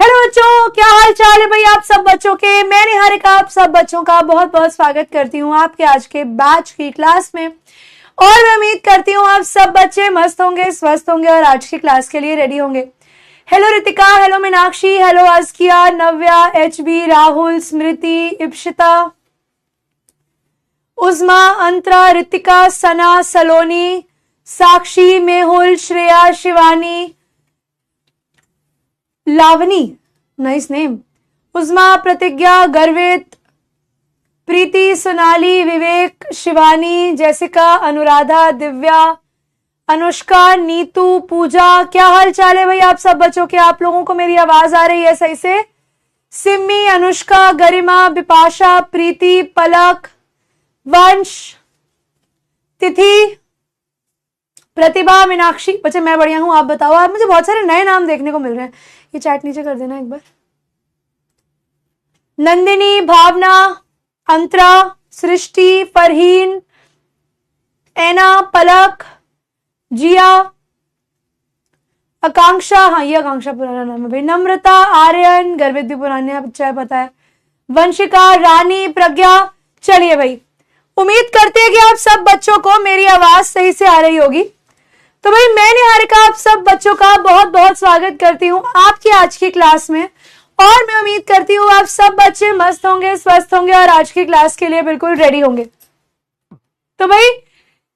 Hello बच्चों, क्या हाल चाल है भाई आप सब बच्चों के। मैं निहारिका आप सब बच्चों का बहुत बहुत स्वागत करती हूँ आपके आज के बैच की क्लास में। और मैं उम्मीद करती हूँ आप सब बच्चे मस्त होंगे, स्वस्थ होंगे और आज की क्लास के लिए रेडी होंगे। Hello Ritika, hello Meenakshi, hello Azkiya, Navya, HB, Rahul, Smriti, Ipshita, Uzma, Antara, Ritika, Sana, Saloni, Sakshi, Mehul, Shreya, Shivani, Lavani, nice name, Uzma, Pratigya, Garvit, Preeti, Sonali, Vivek, Shivani, Jessica, Anuradha, Divya, Anushka, Neetu, Pooja. क्या हाल चाल है भाई आप सब बच्चों के। आप लोगों को मेरी आवाज आ रही है सही से। सिमी, अनुष्का, गरिमा, बिपाशा, प्रीति, पलक, वंश, तिथि, प्रतिभा, मीनाक्षी। बच्चे मैं बढ़िया हूं, आप बताओ। आप मुझे बहुत सारे नए नाम देखने को मिल रहे हैं। ये चैट नीचे कर देना एक बार। नंदिनी, भावना, अंतरा, सृष्टि, फरहीन, ऐना, पलक, जिया, आकांक्षा, हाँ ये आकांक्षा पुराना नाम है भाई, नम्रता, आर्यन, गर्वित भी पुराने बच्चा है पता है, वंशिका, रानी, प्रज्ञा। चलिए भाई, उम्मीद करते हैं कि आप सब बच्चों को मेरी आवाज सही से आ रही होगी। तो भाई मैं निहारिका आप सब बच्चों का बहुत बहुत स्वागत करती हूँ आपकी आज की क्लास में। और मैं उम्मीद करती हूँ आप सब बच्चे मस्त होंगे, स्वस्थ होंगे और आज की क्लास के लिए बिल्कुल रेडी होंगे। तो भाई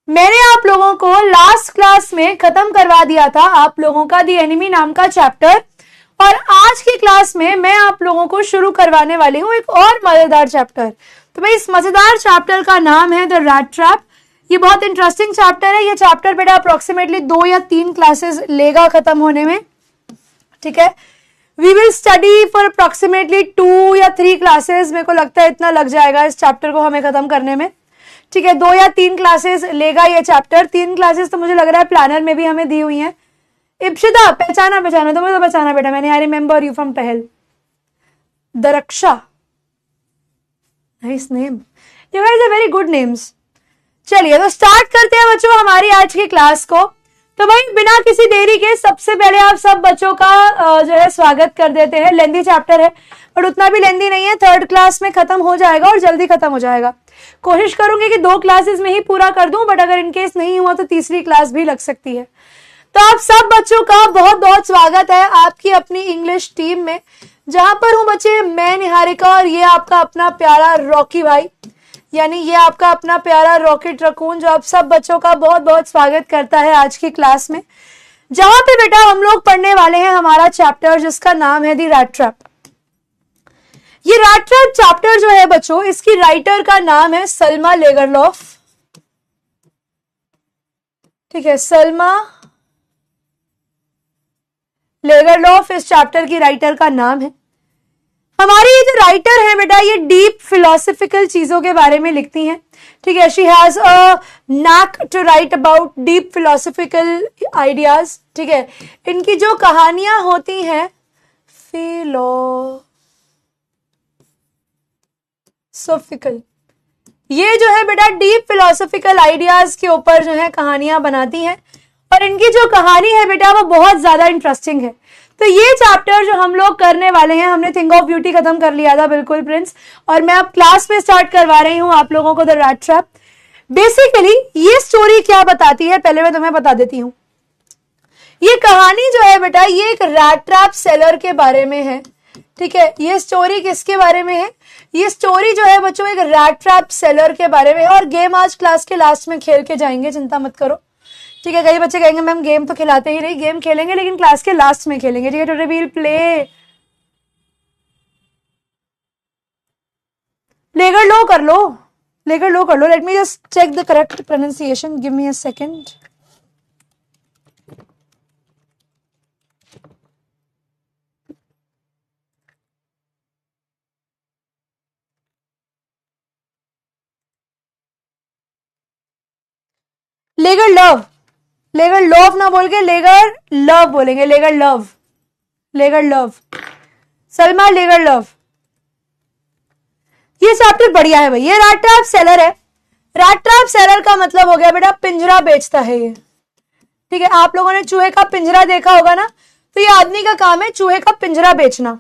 मैंने आप लोगों को लास्ट क्लास में खत्म करवा दिया था आप लोगों का दी एनिमी नाम का चैप्टर, और आज की क्लास में मैं आप लोगों को शुरू करवाने वाली हूँ एक और मजेदार चैप्टर। तो भाई इस मजेदार चैप्टर का नाम है द रैट ट्रैप। ये बहुत इंटरेस्टिंग चैप्टर है। ये चैप्टर बेटा अप्रोक्सीमेटली 2 या 3 क्लासेस लेगा खत्म होने में, ठीक है। We will study for approximately 2 या 3 क्लासेस। मेरे को लगता है इतना लग जाएगा इस चैप्टर को हमें खत्म करने में, ठीक है। 2 या 3 क्लासेस लेगा ये चैप्टर। 3 क्लासेस तो मुझे लग रहा है प्लानर में भी हमें दी हुई है। इप्शिता पहचाना तो मुझे तो पहचाना बेटा मैंने। आई रिमेंबर यू फ्रॉम पहल। Darakhsha, nice name, you guys are very good names. चलिए तो स्टार्ट करते हैं बच्चों हमारी आज की क्लास को। तो भाई बिना किसी देरी के सबसे पहले आप सब बच्चों का जो है स्वागत कर देते हैं। लेंदी चैप्टर है बट उतना भी लेंदी नहीं है। 3rd क्लास में खत्म हो जाएगा और जल्दी खत्म हो जाएगा। कोशिश करूंगी कि 2 क्लासेस में ही पूरा कर दूं, बट अगर इनकेस नहीं हुआ तो तीसरी क्लास भी लग सकती है। तो आप सब बच्चों का बहुत बहुत स्वागत है आपकी अपनी इंग्लिश टीम में, जहां पर हूं बच्चे मैं निहारिका और ये आपका अपना प्यारा रॉकी भाई, यानी ये आपका अपना प्यारा रॉकेट रकून, जो आप सब बच्चों का बहुत बहुत स्वागत करता है आज की क्लास में, जहां पे बेटा हम लोग पढ़ने वाले हैं हमारा चैप्टर जिसका नाम है द रैट ट्रैप। ये रैट ट्रैप चैप्टर जो है बच्चों, इसकी राइटर का नाम है सल्मा लेगरलॉफ, ठीक है। सल्मा लेगरलॉफ इस चैप्टर की राइटर का नाम है। हमारी ये जो राइटर है बेटा ये डीप फिलोसफिकल चीजों के बारे में लिखती हैं, ठीक है। She has a knack to write about deep philosophical ideas, ठीक है। इनकी जो कहानियां होती हैं फिलोसफिकल, ये जो है बेटा डीप फिलोसफिकल आइडियाज के ऊपर जो है कहानियां बनाती हैं, और इनकी जो कहानी है बेटा वो बहुत ज्यादा इंटरेस्टिंग है। तो ये चैप्टर जो हम लोग करने वाले हैं, हमने थिंग ऑफ ब्यूटी खत्म कर लिया था बिल्कुल प्रिंस, और मैं अब क्लास में स्टार्ट करवा रही हूं आप लोगों को द रैट ट्रैप। बेसिकली ये स्टोरी क्या बताती है पहले मैं तुम्हें बता देती हूं। ये कहानी जो है बेटा ये एक रैट ट्रैप सेलर के बारे में है, ठीक है। ये स्टोरी किसके बारे में है? ये स्टोरी जो है बच्चों एक रैट ट्रैप सेलर के बारे में है। और गेम आज क्लास के लास्ट में खेल के जाएंगे, चिंता मत करो, ठीक है। कई बच्चे कहेंगे मैम गेम तो खिलाते ही नहीं, गेम खेलेंगे लेकिन क्लास के लास्ट में खेलेंगे, ठीक है। To reveal play Lagerlöf कर लो, लेगर लो कर लो। Let me just check the correct pronunciation, give me a second. Lagerlöf, Lagerlöf ना बोल के लेगर लव बोलेंगे, Lagerlöf, Lagerlöf, Selma Lagerlöf. ये chapter बढ़िया है भाई। ये रैट ट्रैप सेलर है। रैट ट्रैप सेलर का मतलब हो गया बेटा पिंजरा बेचता है ये, ठीक है। आप लोगों ने चूहे का पिंजरा देखा होगा ना, तो ये आदमी का काम है चूहे का पिंजरा बेचना।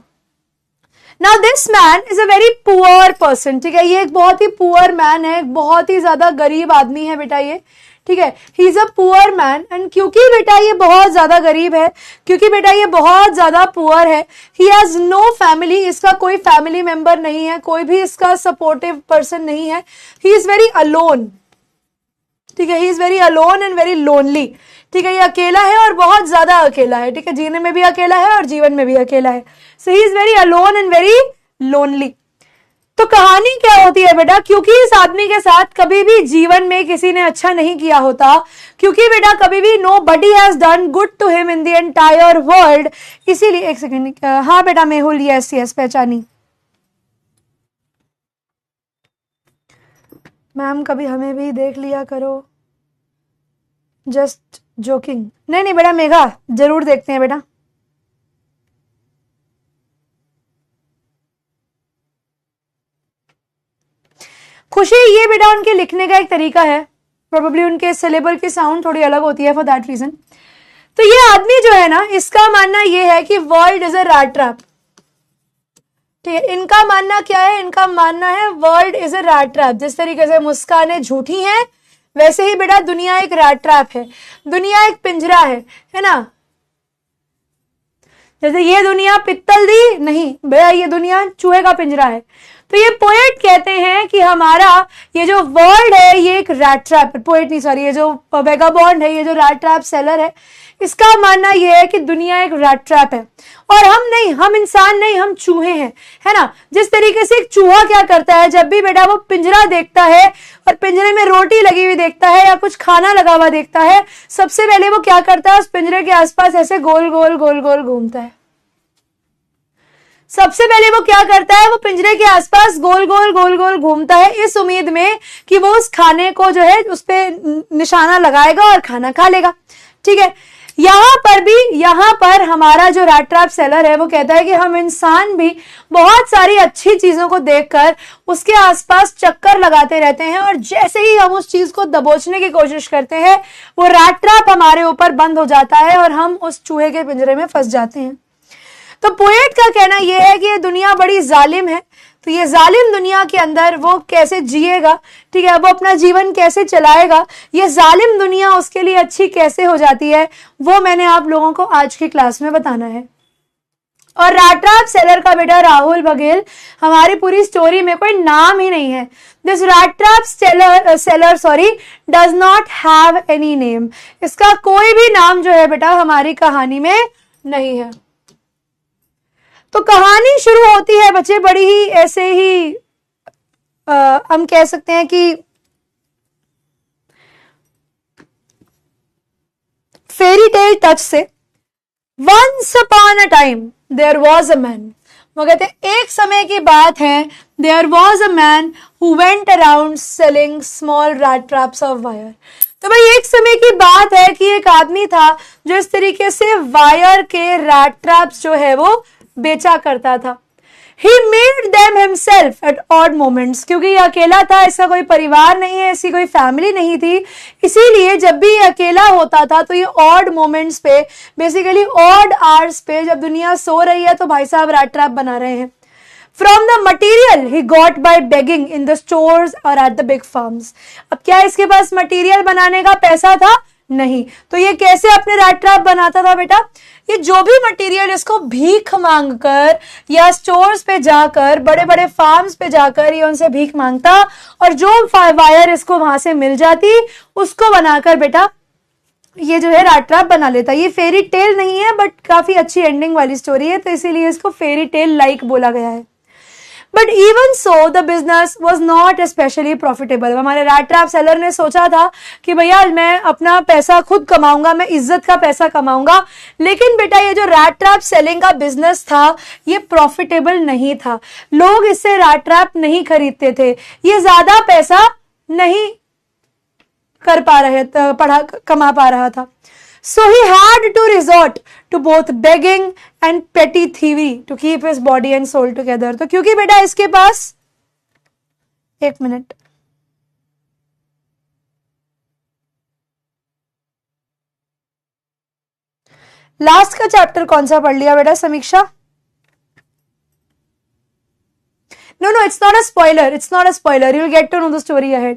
Now this man is a very poor person, ठीक है, ये एक बहुत ही पुअर मैन है, बहुत ही ज्यादा गरीब आदमी है बेटा ये, ठीक है, he is a poor man. And क्योंकि बेटा ये बहुत ज्यादा गरीब है, क्योंकि बेटा ये बहुत ज्यादा पुअर है, ही हैज नो फैमिली, इसका कोई फैमिली मेंबर नहीं है, कोई भी इसका सपोर्टिव पर्सन नहीं है, ही इज वेरी अलोन, ठीक है, ही is very alone and very lonely, ठीक है, ये अकेला है और बहुत ज्यादा अकेला है, ठीक है, जीने में भी अकेला है और जीवन में भी अकेला है, so he is very alone and very lonely. तो कहानी क्या होती है बेटा, क्योंकि इस आदमी के साथ कभी भी जीवन में किसी ने अच्छा नहीं किया होता, क्योंकि बेटा कभी भी nobody has done good to him in the entire world, इसीलिए एक सेकेंड, हाँ बेटा मेहुल, यस यस पहचानी मैम, कभी हमें भी देख लिया करो, जस्ट जोकिंग, नहीं नहीं बेटा मेघा जरूर देखते हैं बेटा। खुशी, ये बेटा उनके लिखने का एक तरीका है, प्रोबेबली उनके सिलेबल की साउंड थोड़ी अलग होती है फॉर दैट रीजन। तो ये आदमी जो है ना, इसका मानना ये है कि world is a rat trap, ठीक है, इनका मानना क्या है, इनका मानना है world is a rat trap. जिस तरीके से मुस्कानें झूठी हैं, वैसे ही बेटा दुनिया एक रैट ट्रैप है, दुनिया एक पिंजरा है ना, जैसे ये दुनिया पित्तल दी नहीं भैया, ये दुनिया चूहे का पिंजरा है। तो ये पोएट कहते हैं कि हमारा ये जो वर्ल्ड है ये एक रैट ट्रैप, पोएट नहीं सॉरी, ये जो वेगाबॉन्ड है, ये जो रैट ट्रैप सेलर है, इसका मानना ये है कि दुनिया एक रैट ट्रैप है और हम नहीं, हम इंसान नहीं, हम चूहे हैं, है ना। जिस तरीके से एक चूहा क्या करता है, जब भी बेटा वो पिंजरा देखता है और पिंजरे में रोटी लगी हुई देखता है या कुछ खाना लगा हुआ देखता है, सबसे पहले वो क्या करता है, उस पिंजरे के आसपास ऐसे गोल गोल गोल गोल घूमता है। सबसे पहले वो क्या करता है, वो पिंजरे के आसपास गोल गोल गोल गोल घूमता है, इस उम्मीद में कि वो उस खाने को जो है उस पे निशाना लगाएगा और खाना खा लेगा, ठीक है। यहां पर भी, यहां पर हमारा जो रैट ट्रैप सेलर है वो कहता है कि हम इंसान भी बहुत सारी अच्छी चीजों को देखकर उसके आसपास चक्कर लगाते रहते हैं और जैसे ही हम उस चीज को दबोचने की कोशिश करते हैं, वो रैट ट्रैप हमारे ऊपर बंद हो जाता है और हम उस चूहे के पिंजरे में फंस जाते हैं। तो पोएट का कहना यह है कि ये दुनिया बड़ी जालिम है, तो ये जालिम दुनिया के अंदर वो कैसे जिएगा, ठीक है, वो अपना जीवन कैसे चलाएगा, ये जालिम दुनिया उसके लिए अच्छी कैसे हो जाती है, वो मैंने आप लोगों को आज की क्लास में बताना है। और रैट ट्रैप सेलर का बेटा राहुल बघेल हमारी पूरी स्टोरी में कोई नाम ही नहीं है। This rat trap seller does not have any name, इसका कोई भी नाम जो है बेटा हमारी कहानी में नहीं है। तो कहानी शुरू होती है बच्चे बड़ी ही ऐसे ही हम कह सकते हैं कि फेरी टेल टच से। Once upon a time there was a man, वो कहते एक समय की बात है, there was a man who went around selling small rat traps of wire. तो भाई एक समय की बात है कि एक आदमी था जो इस तरीके से वायर के रैट ट्रैप्स जो है वो बेचा करता था। He made them himself at odd moments, क्योंकि ये अकेला था, इसका कोई परिवार नहीं है, इसकी कोई फैमिली नहीं थी, इसीलिए जब भी ये अकेला होता था तो ये ऑड मोमेंट्स पे, बेसिकली ऑड आवर्स पे, जब दुनिया सो रही है तो भाई साहब रैट ट्रैप बना रहे हैं। From the material he got by begging in the stores or at the big farms. अब क्या इसके पास मटेरियल बनाने का पैसा था? नहीं। तो ये कैसे अपने रैट ट्रैप बनाता था बेटा? ये जो भी मटेरियल इसको भीख मांगकर या स्टोर्स पे जाकर, बड़े बड़े फार्म्स पे जाकर ये उनसे भीख मांगता और जो वायर इसको वहां से मिल जाती उसको बनाकर बेटा ये जो है रैट ट्रैप बना लेता। ये फेरी टेल नहीं है बट काफी अच्छी एंडिंग वाली स्टोरी है, तो इसीलिए इसको फेरी टेल लाइक बोला गया है। But even so the business was not specially profitable. हमारे रैट ट्रैप सेलर ने सोचा था कि भैया मैं अपना पैसा खुद कमाऊंगा, मैं इज्जत का पैसा कमाऊंगा, लेकिन बेटा ये जो रैट ट्रैप सेलिंग का बिजनेस था ये प्रॉफिटेबल नहीं था, लोग इससे रैट ट्रैप नहीं खरीदते थे, ये ज्यादा पैसा नहीं कर पा रहे कमा पा रहा था। So he had to resort to both begging and petty thievery to keep his body and soul together. तो क्योंकि बेटा इसके पास, एक मिनट, लास्ट का चैप्टर कौन सा पढ़ लिया बेटा Samiksha? No no, it's not a spoiler, it's not a spoiler, you will get to know the story ahead.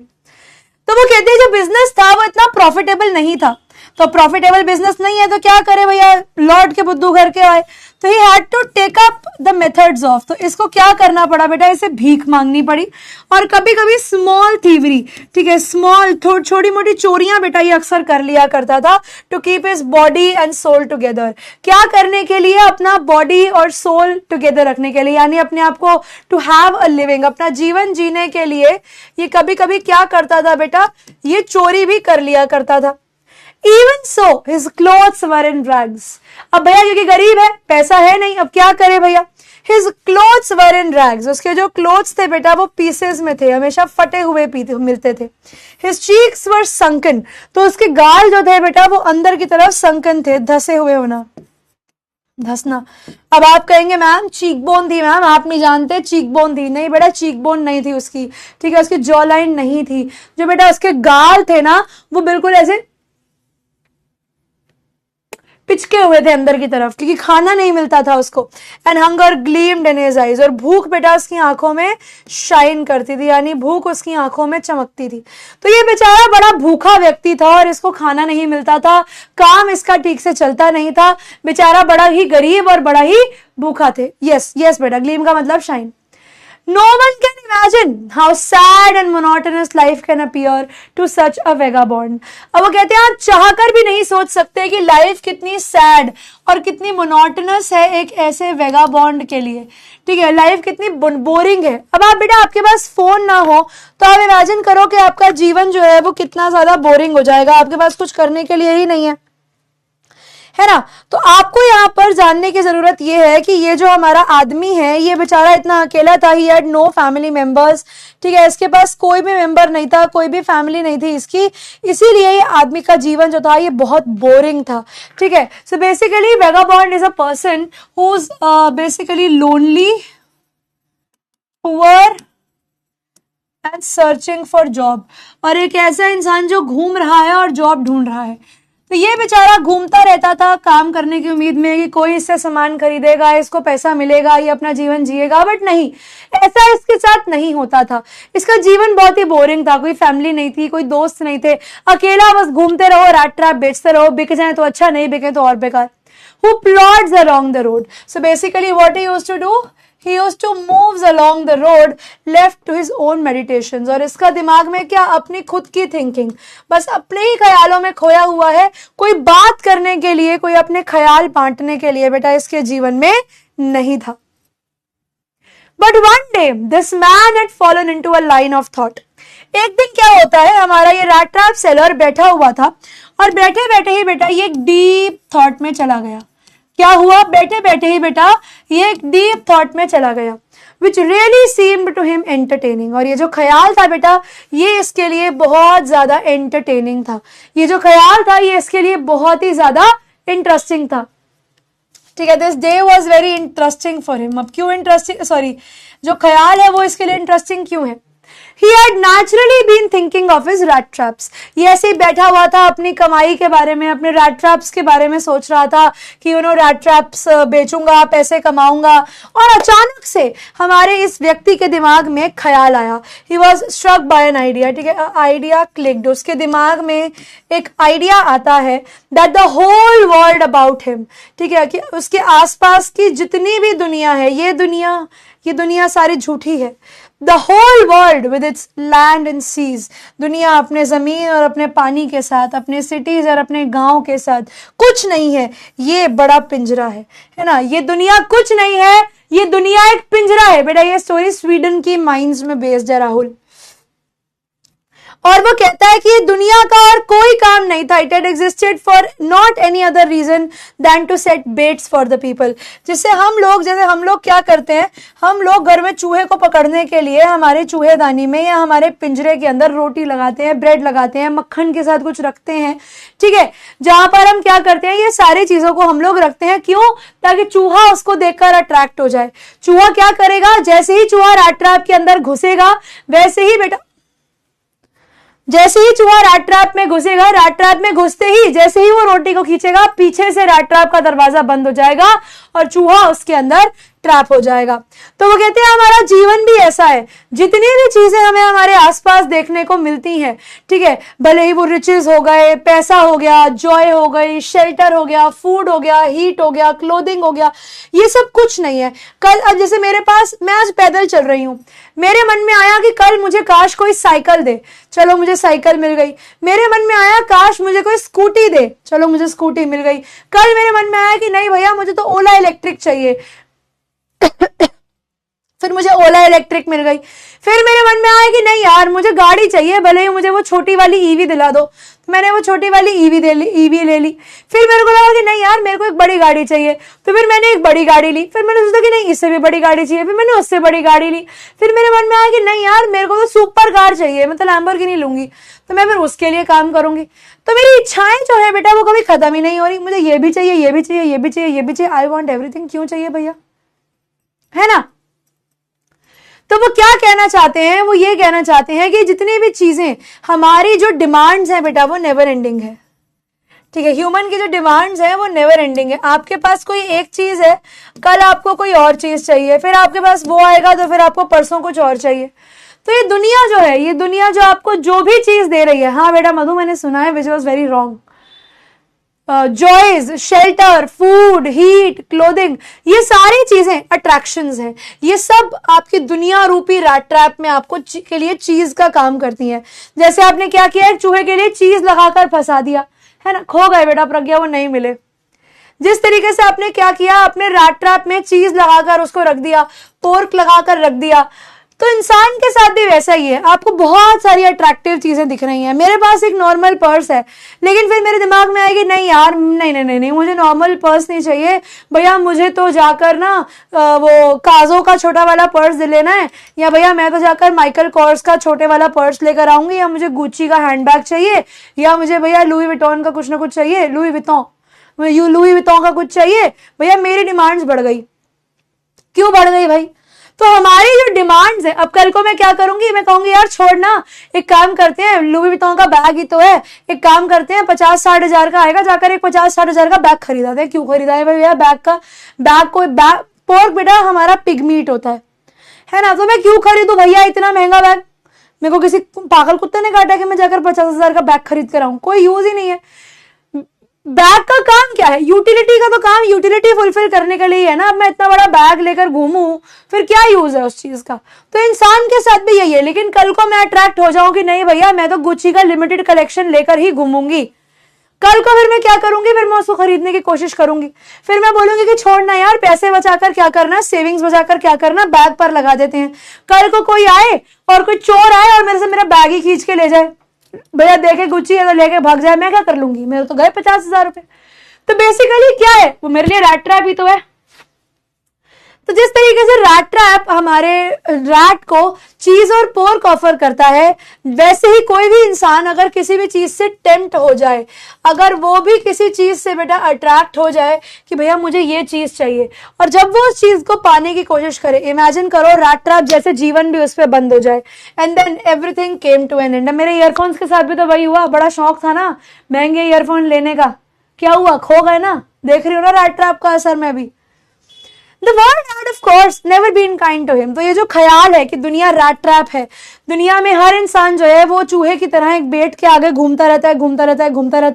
तो वो कहते हैं जो बिजनेस था वो इतना प्रॉफिटेबल नहीं था, तो प्रॉफिटेबल बिजनेस नहीं है तो क्या करे भैया, लौट के बुद्धू घर के आए, तो he had to take up the methods of, तो इसको क्या करना पड़ा बेटा, इसे भीख मांगनी पड़ी, और कभी कभी स्मॉल थीवरी, ठीक है, स्मॉल छोटी मोटी चोरियां बेटा ये अक्सर कर लिया करता था, to keep his body and soul together. क्या करने के लिए, अपना बॉडी और सोल टुगेदर रखने के लिए, यानी अपने आप को टू हैव अ लिविंग, अपना जीवन जीने के लिए ये कभी कभी क्या करता था बेटा, ये चोरी भी कर लिया करता था। Even so, his clothes were in rags. अब भैया क्योंकि गरीब है, पैसा है नहीं, अब क्या करे भैया, his clothes were in rags. उसके जो क्लोथ्स थे बेटा वो पीसेस में थे, हमेशा फटे हुए मिलते थे। His cheeks were sunken. तो उसके गाल जो थे बेटा वो अंदर की तरफ sunken थे, धसे हुए होना, धसना। अब आप कहेंगे मैम चीक बोन थी, मैम आप नहीं जानते चीक बोन थी, नहीं बेटा चीक बोन नहीं थी उसकी, ठीक है, उसकी जॉ लाइन नहीं थी, जो बेटा उसके गाल थे ना वो बिल्कुल ऐसे पिचके हुए थे अंदर की तरफ, क्योंकि खाना नहीं मिलता था उसको। And hunger gleamed in his eyes, और भूख बेटा उसकी आंखों में शाइन करती थी, यानी भूख उसकी आंखों में चमकती थी। तो ये बेचारा बड़ा भूखा व्यक्ति था और इसको खाना नहीं मिलता था, काम इसका ठीक से चलता नहीं था, बेचारा बड़ा ही गरीब और बड़ा ही भूखा थे। यस यस बेटा, ग्लीम का मतलब shine. No one can imagine how sad and monotonous life can appear to such a vagabond. अब वो कहते हैं आप चाहकर भी नहीं सोच सकते कि लाइफ कितनी सैड और कितनी मोनोटनस है एक ऐसे वेगाबॉन्ड के लिए, ठीक है, लाइफ कितनी बोरिंग है। अब आप बेटा आपके पास फोन ना हो तो आप इमेजिन करो कि आपका जीवन जो है वो कितना ज्यादा बोरिंग हो जाएगा, आपके पास कुछ करने के लिए ही नहीं है ना। तो आपको यहाँ पर जानने की जरूरत ये है कि ये जो हमारा आदमी है ये बेचारा इतना अकेला था, he had no family members, ठीक है, इसके पास कोई भी मेंबर नहीं था, कोई भी फैमिली नहीं थी इसकी, इसीलिए ये आदमी का जीवन जो था ये बहुत बोरिंग था, ठीक है। So basically vagabond is a person who is basically lonely, poor and searching for job, और एक ऐसा इंसान जो घूम रहा है और जॉब ढूंढ रहा है। तो ये बेचारा घूमता रहता था काम करने की उम्मीद में कि कोई इससे सामान खरीदेगा, इसको पैसा मिलेगा, ये अपना जीवन जिएगा, बट नहीं, ऐसा इसके साथ नहीं होता था। इसका जीवन बहुत ही बोरिंग था, कोई फैमिली नहीं थी, कोई दोस्त नहीं थे, अकेला बस घूमते रहो, रैट ट्रैप बेचते रहो, बिक जाए तो अच्छा, नहीं बिके तो और बेकार। Who plods along the road. So basically what he used to do, he used to moves along the road left to his own meditations. और इसका दिमाग में क्या, अपनी खुद की थिंकिंग, बस अपने ही ख्यालों में खोया हुआ है, कोई बात करने के लिए, कोई अपने ख्याल बांटने के लिए बेटा इसके जीवन में नहीं था। But one day this man had fallen into a line of thought. एक दिन क्या होता है, हमारा ये रैट ट्रैप सेलर बैठा हुआ था और बैठे बैठे ही बेटा ये एक डीप थॉट में चला गया। क्या हुआ, बैठे बैठे ही बेटा ये एक डीप थॉट में चला गया, which really seemed to him entertaining. और ये जो ख्याल था बेटा ये इसके लिए बहुत ज्यादा एंटरटेनिंग था, ये जो ख्याल था ये इसके लिए बहुत ही ज्यादा इंटरेस्टिंग था, ठीक है। This day was very interesting for him. अब क्यों इंटरेस्टिंग, सॉरी, जो ख्याल है वो इसके लिए इंटरेस्टिंग क्यों है, He had naturally been thinking of his rat traps. ये ऐसे ही बैठा हुआ था, अपनी कमाई के बारे में, अपने rat traps के बारे में सोच रहा था कि rat traps बेचूंगा, पैसे कमाऊंगा, और अचानक से हमारे इस व्यक्ति के दिमाग में ख्याल आया। He was struck by an idea, ठीक है, आइडिया क्लिक्ड, उसके दिमाग में एक आइडिया आता है that the whole world about him, ठीक है, कि उसके आसपास की जितनी भी दुनिया है, ये दुनिया सारी झूठी है। The whole world with its land and seas, दुनिया अपने जमीन और अपने पानी के साथ, अपने सिटीज और अपने गांव के साथ कुछ नहीं है, ये बड़ा पिंजरा है ना, ये दुनिया कुछ नहीं है, ये दुनिया एक पिंजरा है। बेटा ये स्टोरी स्वीडन की माइंस में बेस्ड है राहुल, और वो कहता है कि ये दुनिया का और कोई काम नहीं था, it had existed for not any other reason than to set bets for the people. जैसे हम लोग क्या करते हैं, हम लोग घर में चूहे को पकड़ने के लिए हमारे चूहेदानी में या हमारे पिंजरे के अंदर रोटी लगाते हैं, ब्रेड लगाते हैं, मक्खन के साथ कुछ रखते हैं, ठीक है, जहां पर हम क्या करते हैं, ये सारी चीजों को हम लोग रखते हैं, क्यों, ताकि चूहा उसको देखकर अट्रैक्ट हो जाए। चूहा क्या करेगा, जैसे ही चूहा रैट ट्रैप के अंदर घुसेगा वैसे ही बेटा जैसे ही चूहा रैट ट्रैप में घुसेगा, रैट ट्रैप में घुसते ही जैसे ही वो रोटी को खींचेगा, पीछे से रैट ट्रैप का दरवाजा बंद हो जाएगा और चूहा उसके अंदर ट्रैप हो जाएगा। तो वो कहते हैं हमारा जीवन भी ऐसा है, जितनी भी चीजें हमें हमारे आसपास देखने को मिलती हैं, ठीक है, भले ही वो रिचेस हो गए, पैसा हो गया, जॉय हो गई, शेल्टर हो गया, फूड हो गया, हीट हो गया, क्लोथिंग हो गया, ये सब कुछ नहीं है। कल अब जैसे मेरे पास, मैं आज पैदल चल रही हूं, मेरे मन में आया कि कल मुझे काश कोई साइकिल दे, चलो मुझे साइकिल मिल गई। मेरे मन में आया काश मुझे कोई स्कूटी दे, चलो मुझे स्कूटी मिल गई। कल मेरे मन में आया कि नहीं भैया मुझे तो ओला इलेक्ट्रिक चाहिए, फिर मुझे ओला इलेक्ट्रिक मिल गई। फिर मेरे मन में आया कि नहीं यार मुझे गाड़ी चाहिए, भले ही मुझे वो छोटी वाली ईवी दिला दो, तो मैंने वो छोटी वाली ईवी ले ली। फिर मेरे को लगा कि नहीं यार मेरे को एक बड़ी गाड़ी चाहिए, तो फिर मैंने एक बड़ी गाड़ी ली। फिर मैंने सोचा कि नहीं इससे भी बड़ी गाड़ी चाहिए, फिर मैंने उससे बड़ी गाड़ी ली। फिर मेरे मन में आया कि नहीं यार मेरे को तो सुपर कार चाहिए, मैं तो लैम्बोर्गिनी लूंगी, तो मैं फिर उसके लिए काम करूंगी। तो मेरी इच्छाएं जो है बेटा वो कभी खत्म ही नहीं हो रही, मुझे ये भी चाहिए, ये भी चाहिए, ये भी चाहिए, ये भी चाहिए। I want everything. क्यों चाहिए भैया, है ना? तो वो क्या कहना चाहते हैं, वो ये कहना चाहते हैं कि जितनी भी चीजें हमारी जो डिमांड्स हैं बेटा वो नेवर एंडिंग है, ठीक है। ह्यूमन की जो डिमांड्स हैं वो नेवर एंडिंग है। आपके पास कोई एक चीज है, कल आपको कोई और चीज चाहिए, फिर आपके पास वो आएगा तो फिर आपको परसों कुछ और चाहिए। तो ये दुनिया जो है, ये दुनिया जो आपको जो भी चीज दे रही है, हाँ बेटा मधु मैंने सुना है which was very wrong, joys, shelter, food, heat, clothing, ये सारी चीजें अट्रैक्शंस हैं। ये सब आपकी दुनिया रूपी रैट ट्रैप में आपको के लिए चीज का काम करती हैं। जैसे आपने क्या किया, एक चूहे के लिए चीज लगाकर फंसा दिया, है ना, खो गए बेटा प्रज्ञा, वो नहीं मिले। जिस तरीके से आपने क्या किया, अपने रैट ट्रैप में चीज लगाकर उसको रख दिया, पोर्क लगाकर रख दिया, तो इंसान के साथ भी वैसा ही है। आपको बहुत सारी अट्रैक्टिव चीजें दिख रही हैं। मेरे पास एक नॉर्मल पर्स है, लेकिन फिर मेरे दिमाग में आएगी नहीं यार नहीं नहीं नहीं नहीं मुझे नॉर्मल पर्स नहीं चाहिए भैया, मुझे तो जाकर ना वो काजो का छोटा वाला पर्स लेना है, या भैया मैं तो जाकर माइकल कॉर्स का छोटे वाला पर्स लेकर आऊंगी, या मुझे गुच्ची का हैंडबैग चाहिए, या मुझे भैया लुई विटॉन का कुछ ना कुछ चाहिए, लुई विटॉन का कुछ चाहिए। भैया मेरी डिमांड्स बढ़ गई। क्यों बढ़ गई भाई? तो हमारी जो डिमांड्स है, अब कल को मैं क्या करूंगी, मैं कहूंगी यार छोड़ना, एक काम करते हैं, लुई विटॉन का बैग ही तो है, एक काम करते हैं 50-60 हजार का आएगा, जाकर एक 50-60 हजार का बैग खरीदाते हैं। क्यों खरीदा है भैया बैग पोर्क बेटा हमारा पिग मीट होता है ना, तो मैं क्यों खरीदूं भैया इतना महंगा बैग? मेरे को किसी पागल कुत्ते ने काटा कि मैं जाकर 50 हजार का बैग खरीद कर आऊं? कोई यूज ही नहीं है। बैग का काम क्या है? यूटिलिटी का तो काम यूटिलिटी फुलफिल करने के लिए है ना। अब मैं इतना बड़ा बैग लेकर घूमूं, फिर क्या यूज है उस चीज का? तो इंसान के साथ भी यही है। लेकिन कल को मैं अट्रैक्ट हो जाऊं कि नहीं भैया मैं तो गुच्ची का लिमिटेड कलेक्शन लेकर ही घूमूंगी, कल को फिर मैं क्या करूंगी, फिर मैं उसको खरीदने की कोशिश करूंगी। फिर मैं बोलूंगी कि छोड़ना यार, पैसे बचाकर क्या करना, सेविंग्स बचाकर क्या करना, बैग पर लगा देते हैं। कल को कोई आए और कोई चोर आए और मेरे से मेरा बैग ही खींच के ले जाए, भैया देखे गुच्ची है तो लेके भाग जाए, मैं क्या कर लूंगी? मेरे तो गए 50 हजार रुपए। तो बेसिकली क्या है वो, मेरे लिए रैट ट्रैप ही तो है। तो जिस तरीके से रैट ट्रैप हमारे रैट को चीज और पोर्क ऑफर करता है, वैसे ही कोई भी इंसान अगर किसी भी चीज से टेम्प्ट हो जाए, अगर वो भी किसी चीज से बेटा अट्रैक्ट हो जाए कि भैया मुझे ये चीज चाहिए, और जब वो उस चीज को पाने की कोशिश करे, इमेजिन करो रैट ट्रैप जैसे जीवन भी उस पर बंद हो जाए, and then everything came to an end. मेरे ईयरफोन्स के साथ भी तो वही हुआ, बड़ा शौक था ना महंगे ईयरफोन लेने का, क्या हुआ? खो गए ना। देख रही हो ना रैट ट्रैप का असर मैं भी। The world had of course never been kind to him। तो ये जो ख्याल है कि दुनिया रैट ट्रैप है, दुनिया में हर इंसान जो है वो चूहे की तरह एक बेट के आगे घूमता रहता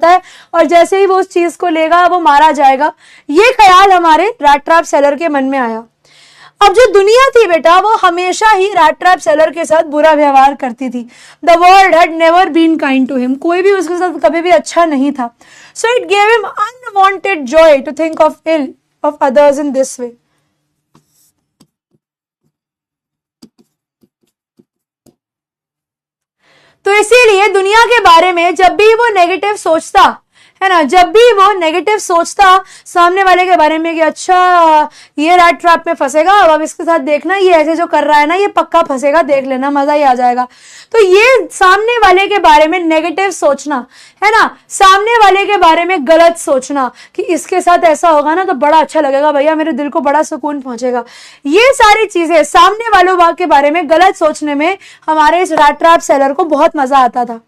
है, और जैसे ही वो उस चीज को लेगा वो मारा जाएगा, ये ख्याल हमारे रैट ट्रैप सेलर के मन में आया। अब जो दुनिया थी बेटा वो हमेशा ही रैट ट्रैप सेलर के साथ बुरा व्यवहार करती थी। The world had never been kind to him। कोई भी उसके साथ कभी भी अच्छा नहीं था। So it gave him unwanted joy to think of ill of others in this way। तो इसीलिए दुनिया के बारे में जब भी वो नेगेटिव सोचता है ना, जब भी वो नेगेटिव सोचता सामने वाले के बारे में कि अच्छा ये रैट ट्रैप में फंसेगा, अब इसके साथ देखना ये ऐसे जो कर रहा है ना ये पक्का फंसेगा, देख लेना मजा ही आ जाएगा। तो ये सामने वाले के बारे में नेगेटिव सोचना है ना, सामने वाले के बारे में गलत सोचना कि इसके साथ ऐसा होगा ना तो बड़ा अच्छा लगेगा भैया, मेरे दिल को बड़ा सुकून पहुंचेगा, ये सारी चीजें सामने वालों के बारे में गलत सोचने में हमारे इस रैट ट्रैप सेलर को बहुत मजा आता था।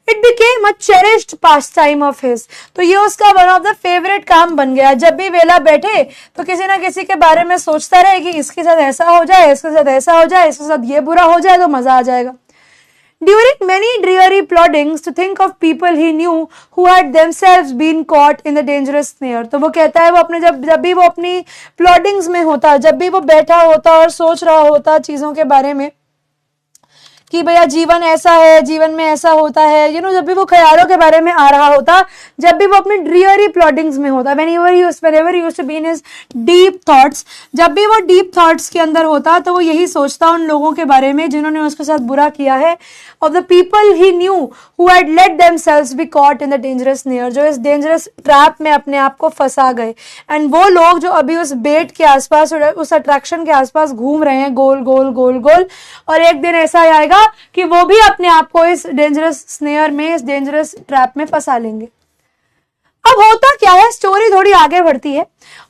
It became a cherished pass time of his, तो ये उसका वन ऑफ द फेवरेट काम बन गया। जब भी वेला बैठे तो किसी ना किसी के बारे में सोचता रहे कि इसके साथ ऐसा हो जाए, इसके साथ ऐसा हो जाए, इसके साथ ये बुरा हो जाए तो मजा आ जाएगा। During many dreary ploddings, to think of people he knew who had themselves been caught in the dangerous snare. तो वो कहता है वो अपने जब भी वो अपनी प्लॉडिंग्स में होता, जब भी वो बैठा होता और सोच रहा होता चीजों के बारे में कि भैया जीवन ऐसा है, जीवन में ऐसा होता है, जब भी वो ख्यालों के बारे में आ रहा होता, जब भी वो अपने ड्रीयरी प्लॉटिंग्स में होता, whenever he used to be in his deep thoughts, जब भी वो डीप थॉट्स के अंदर होता तो वो यही सोचता उन लोगों के बारे में जिन्होंने उसके साथ बुरा किया है, of the people he knew who had let themselves be caught in the dangerous snare, जो इस डेंजरस ट्रैप में अपने आप को फंसा गए। एंड वो लोग जो अभी उस बेट के आसपास, उस अट्रैक्शन के आसपास घूम रहे हैं गोल गोल गोल गोल, और एक दिन ऐसा आएगा कि वो भी अपने आप को इस डेंजरस स्नेयर में, इस डेंजरस ट्रैप में फंसा लेंगे। अब होता क्या है, स्टोरी थोड़ी आगे बढ़ती है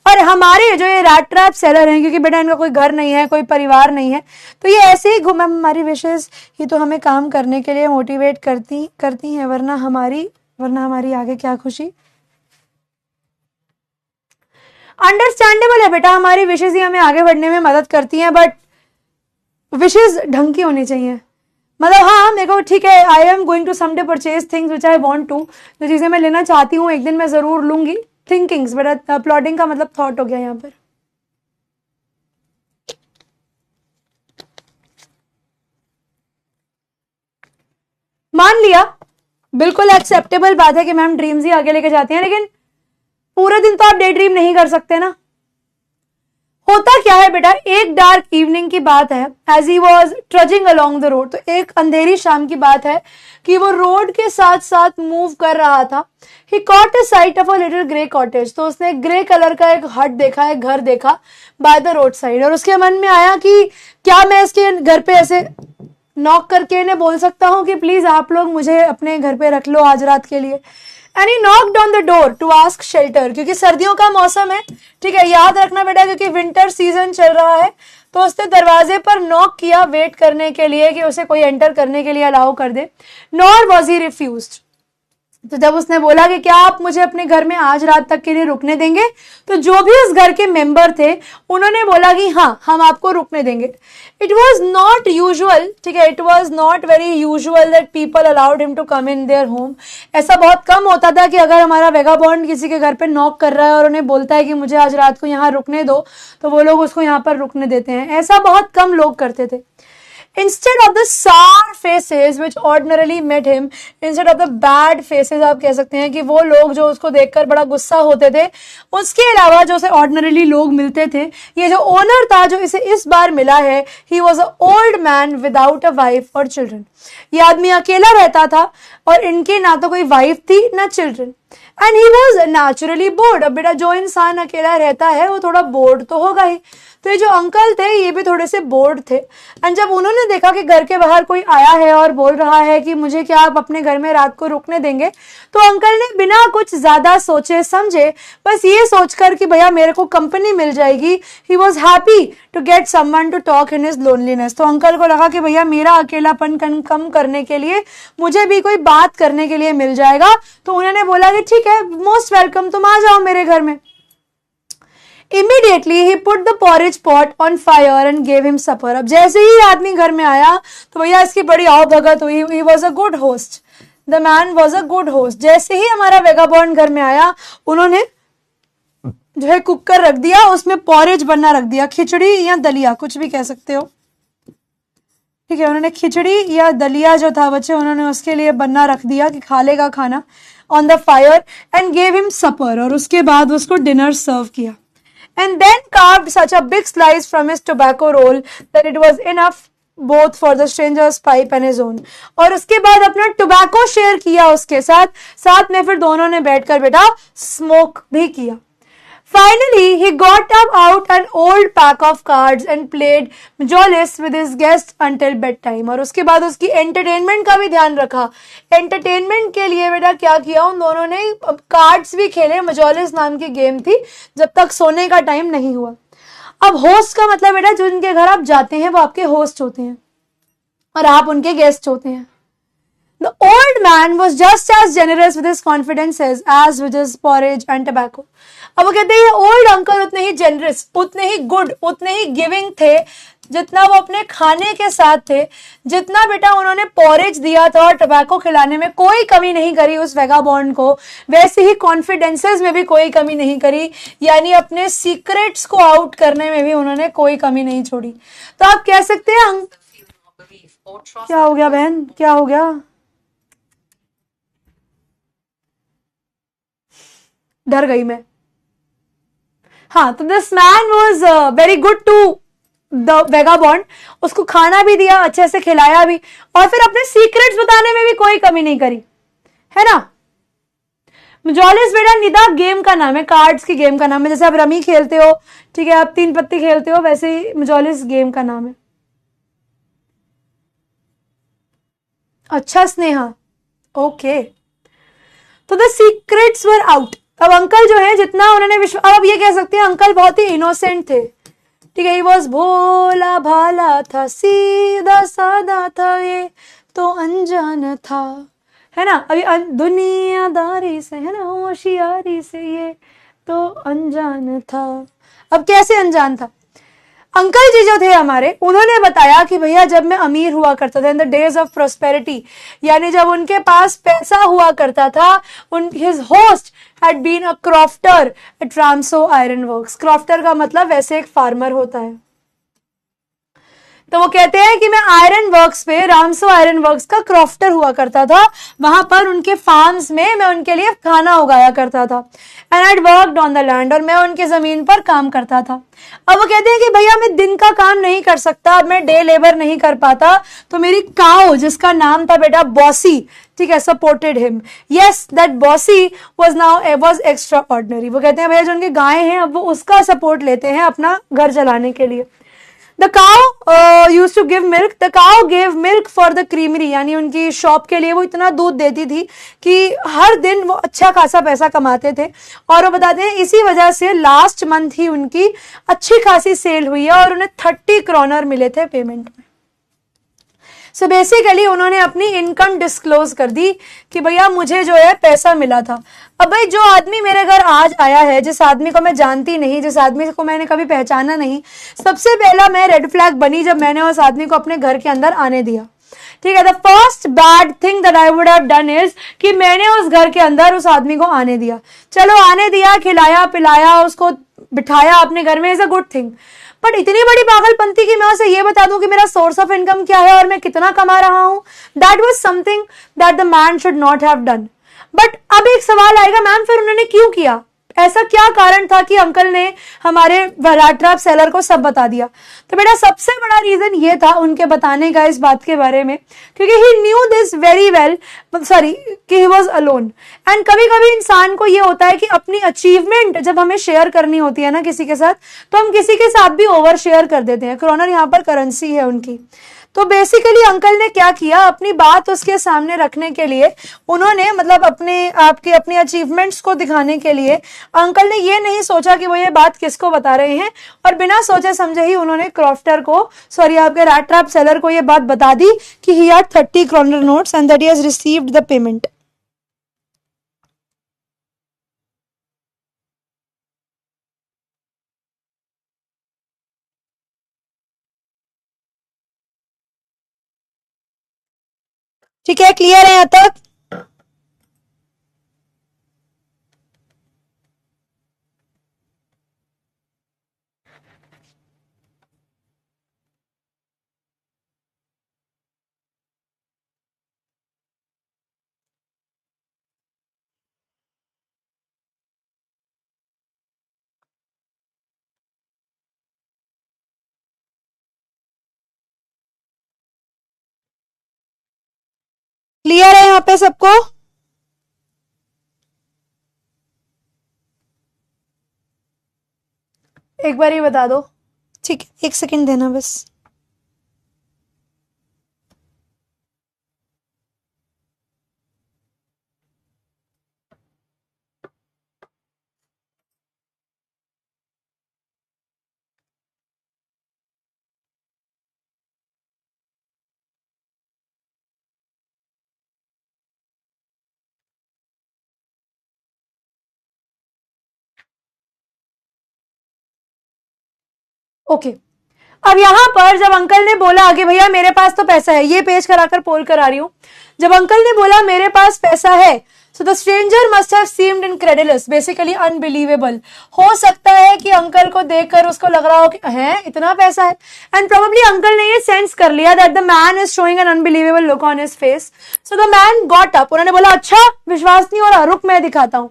और हमारे जो ये रैट ट्रैप सेलर हैं, क्योंकि बेटा इनका कोई घर नहीं है, कोई परिवार नहीं है, तो ये ऐसे ही घूम, हमारी विशेष ही तो हमें काम करने के लिए मोटिवेट करती हैं, वरना हमारी आगे क्या खुशी। अंडरस्टैंडेबल है बेटा, हमारी विशेष ही हमें आगे बढ़ने में मदद करती हैं, बट विशेष ढंग की होनी चाहिए। मतलब हाँ, मेरे को ठीक है, I am going to someday purchase things which I want to, जो चीजें मैं लेना चाहती हूँ एक दिन मैं जरूर लूंगी। थिंकिंग्स, बेटा प्लॉटिंग का मतलब थॉट हो गया यहाँ पर। मान लिया, बिल्कुल एक्सेप्टेबल बात है कि मैम ड्रीम्स ही आगे लेके जाती हैं, लेकिन पूरे दिन तो आप डे ड्रीम नहीं कर सकते ना। होता क्या है बेटा, एक डार्क इवनिंग की बात है, as he was trudging along the road, तो एक अंधेरी शाम की बात है कि वो रोड के साथ साथ मूव कर रहा था। He caught a sight of a little grey cottage, तो उसने ग्रे कलर का एक हट देखा, एक घर देखा बाय द रोड साइड, और उसके मन में आया कि क्या मैं इसके घर पे ऐसे नॉक करके इन्हें बोल सकता हूँ कि प्लीज आप लोग मुझे अपने घर पे रख लो आज रात के लिए। And he knocked on the door to ask shelter, क्योंकि सर्दियों का मौसम है, ठीक है, याद रखना बेटा, क्योंकि विंटर सीजन चल रहा है, तो उसने दरवाजे पर नॉक किया वेट करने के लिए कि उसे कोई एंटर करने के लिए अलाउ कर दे। नॉर वॉज ही रिफ्यूज्ड, तो जब उसने बोला कि क्या आप मुझे अपने घर में आज रात तक के लिए रुकने देंगे, तो जो भी उस घर के मेंबर थे उन्होंने बोला कि हाँ, हम आपको रुकने देंगे। इट वॉज नॉट यूजुअल, ठीक है, it was not very usual that people allowed him to come in their home. ऐसा बहुत कम होता था कि अगर हमारा वेगाबॉन्ड किसी के घर पे नॉक कर रहा है और उन्हें बोलता है कि मुझे आज रात को यहाँ रुकने दो, तो वो लोग उसको यहाँ पर रुकने देते हैं। ऐसा बहुत कम लोग करते थे। Instead of the sour faces which ordinarily met him, instead of the bad faces, आप कह सकते हैं कि वो लोग जो उसको देखकर बड़ा गुस्सा होते थे, उसके अलावा जो उसे ordinarily लोग मिलते थे, ये जो ओनर था जो इसे इस बार मिला है, he was an old man without a wife or children. ये आदमी अकेला रहता था और इनके ना तो कोई वाइफ थी ना children, and he was naturally board. अब बेटा जो इंसान अकेला रहता है वो थोड़ा बोर्ड तो होगा ही, तो ये जो अंकल थे ये भी थोड़े से बोर्ड थे। एंड जब उन्होंने देखा कि घर के बाहर कोई आया है और बोल रहा है कि मुझे क्या आप अपने घर में रात को रुकने देंगे, तो अंकल ने बिना कुछ ज्यादा सोचे समझे, बस ये सोचकर कि भैया मेरे को कंपनी मिल जाएगी, he was happy to get someone to talk in his loneliness. तो अंकल को लगा कि भैया मेरा अकेलापन कम करने के लिए मुझे भी कोई बात करने के लिए मिल जाएगा, तो उन्होंने बोला कि ठीक है, मोस्ट वेलकम, तुम आ जाओ मेरे घर में। Immediately he put the porridge pot on fire and gave him supper. अब जैसे ही आदमी घर में आया तो भैया इसकी बड़ी आओ भगत हुई। He was a good host. The man was a good host. जैसे ही हमारा वेगाबॉन्ड घर में आया, उन्होंने जो है कुकर रख दिया, उसमें पॉरेज बनना रख दिया, खिचड़ी या दलिया कुछ भी कह सकते हो, ठीक है। उन्होंने खिचड़ी या दलिया जो था बच्चे, उन्होंने उसके लिए बनना रख दिया कि खा लेगा खाना, on the fire, and gave him supper, और उसके बाद उसको डिनर सर्व किया। And then carved such a big slice from his tobacco roll that it was enough both for the stranger's pipe and his own. और उसके बाद अपना tobacco share किया उसके साथ में फिर दोनों ने बैठकर बेटा स्मोक भी किया। Finally, he got out an old pack of cards and played Majollis with his guests until bedtime. और उसके बाद उसकी एंटरटेनमेंट का भी ध्यान रखा। एंटरटेनमेंट के लिए बेटा क्या किया, उन दोनों ने कार्ड्स भी खेले, मजोलिस नाम की गेम थी, जब तक सोने का टाइम नहीं हुआ। अब होस्ट का मतलब बेटा जिनके घर आप जाते हैं वो आपके होस्ट होते हैं और आप उनके गेस्ट होते हैं। The old man was just as generous with his confidences as with his porridge and tobacco. अब वो कहते हैं ये ओल्ड अंकल उतने ही जेनरस, उतने ही गुड, उतने ही गिविंग थे जितना वो अपने खाने के साथ थे, जितना बेटा उन्होंने पॉरेज दिया था और टबैको खिलाने में कोई कमी नहीं करी उस वेगाबॉन्ड को, वैसे ही कॉन्फिडेंसेस में भी कोई कमी नहीं करी, यानी अपने सीक्रेट्स को आउट करने में भी उन्होंने कोई कमी नहीं छोड़ी. तो आप कह सकते हैं क्या हो गया बहन, क्या हो गया? डर गई मैं. हाँ, तो this man was very good to the vagabond. उसको खाना भी दिया, अच्छे से खिलाया भी, और फिर अपने सीक्रेट्स बताने में भी कोई कमी नहीं करी, है ना. मजोलिस बेटा निदा गेम का नाम है, कार्ड्स की गेम का नाम है. जैसे आप रमी खेलते हो, ठीक है, आप 3 पत्ती खेलते हो, वैसे ही मजोलिस गेम का नाम है. अच्छा स्नेहा, ओके. तो द सीक्रेट्स वर आउट. अब अंकल जो है जितना उन्होंने अब ये कह सकते हैं अंकल बहुत ही इनोसेंट थे, ठीक है. ही वॉज भोला भाला था, सीधा सादा था, ये तो अनजान था, है ना. अभी दुनियादारी से, है ना, होशियारी से, ये तो अनजान था. अब कैसे अनजान था? अंकल जी जो थे हमारे, उन्होंने बताया कि भैया जब मैं अमीर हुआ करता था, in the days of prosperity, यानी जब उनके पास पैसा हुआ करता था, his host had been a crofter at Ramsjö iron works. Crofter का मतलब वैसे एक फार्मर होता है. तो वो कहते हैं कि मैं आयरन वर्क्स पे, रामसो आयरन वर्क्स का क्रॉफ्टर हुआ करता था. वहां पर उनके फार्म्स में मैं उनके लिए खाना उगाया करता था. And I worked on the land, और मैं उनकी जमीन पर काम करता था. अब वो कहते हैं कि भैया मैं दिन का काम नहीं कर सकता, अब मैं डे लेबर नहीं कर पाता, तो मेरी काऊ जिसका नाम था बेटा बॉसी, ठीक है, supported him. Yes, that bossy was extra ordinary. वो कहते हैं भैया जो उनकी गायें हैं अब वो उसका सपोर्ट लेते हैं अपना घर चलाने के लिए. The cow used to give milk. The cow gave milk for the creamery, यानी उनकी शॉप के लिए वो इतना दूध देती थी कि हर दिन वो अच्छा खासा पैसा कमाते थे. और वो बताते हैं इसी वजह से लास्ट मंथ ही उनकी अच्छी खासी सेल हुई है और उन्हें 30 क्रोनर मिले थे पेमेंट में. सो बेसिकली उन्होंने अपनी इनकम डिस्क्लोज कर दी कि भैया मुझे जो है पैसा मिला था. अब भाई जो आदमी मेरे घर आज आया है, जिस आदमी को मैं जानती नहीं, जिस आदमी को मैंने कभी पहचाना नहीं, सबसे पहला मैं रेड फ्लैग बनी जब मैंने उस आदमी को अपने घर के अंदर आने दिया. ठीक है, the first bad thing that I would have done is कि मैंने उस घर के अंदर उस आदमी को आने दिया. चलो आने दिया, खिलाया पिलाया, उसको बिठाया अपने घर में, is a good thing. But इतनी बड़ी पागलपंती की मैं उसे ये बता दूं कि मेरा सोर्स ऑफ इनकम क्या है और मैं कितना कमा रहा हूं, that was something that the man should not have done. But अब एक सवाल आएगा, मैम फिर उन्होंने क्यों किया? ऐसा क्या कारण था कि अंकल ने हमारे वराट्राप सेलर को सब बता दिया? तो बेटा सबसे बड़ा रीजन ये था उनके बताने का इस बात के बारे में, क्योंकि he knew this very well, sorry, कि ही वाज अलोन. एंड कभी कभी इंसान को ये होता है कि अपनी अचीवमेंट जब हमें शेयर करनी होती है ना किसी के साथ, तो हम किसी के साथ भी ओवर शेयर कर देते हैं. क्रोनर यहाँ पर करेंसी है उनकी. तो बेसिकली अंकल ने क्या किया, अपनी बात उसके सामने रखने के लिए उन्होंने, मतलब अपनी अचीवमेंट्स को दिखाने के लिए अंकल ने ये नहीं सोचा कि वो ये बात किसको बता रहे हैं, और बिना सोचे समझे ही उन्होंने क्रॉफ्टर को, सॉरी आपके रैट ट्रैप सेलर को ये बात बता दी कि he had 30 kroner notes and that he has received the payment. ठीक है, क्लियर है यहाँ तक? क्लियर है यहाँ पे सबको? एक बार ही बता दो. ठीक है, 1 सेकंड देना बस. ओके अब यहां पर जब अंकल ने बोला कि भैया मेरे पास तो पैसा है, ये पेज कराकर पोल करा रही हूं, जब अंकल ने बोला मेरे पास पैसा है, so the stranger must have seemed incredible, basically unbelievable. हो सकता है कि अंकल को देखकर उसको लग रहा हो कि है इतना पैसा है, एंड प्रोबेबली अंकल ने ये सेंस कर लिया that the man is showing N unbelievable look on his face, so the man got up, उन्होंने बोला अच्छा विश्वास नहीं हो रहा, रुक मैं दिखाता हूं।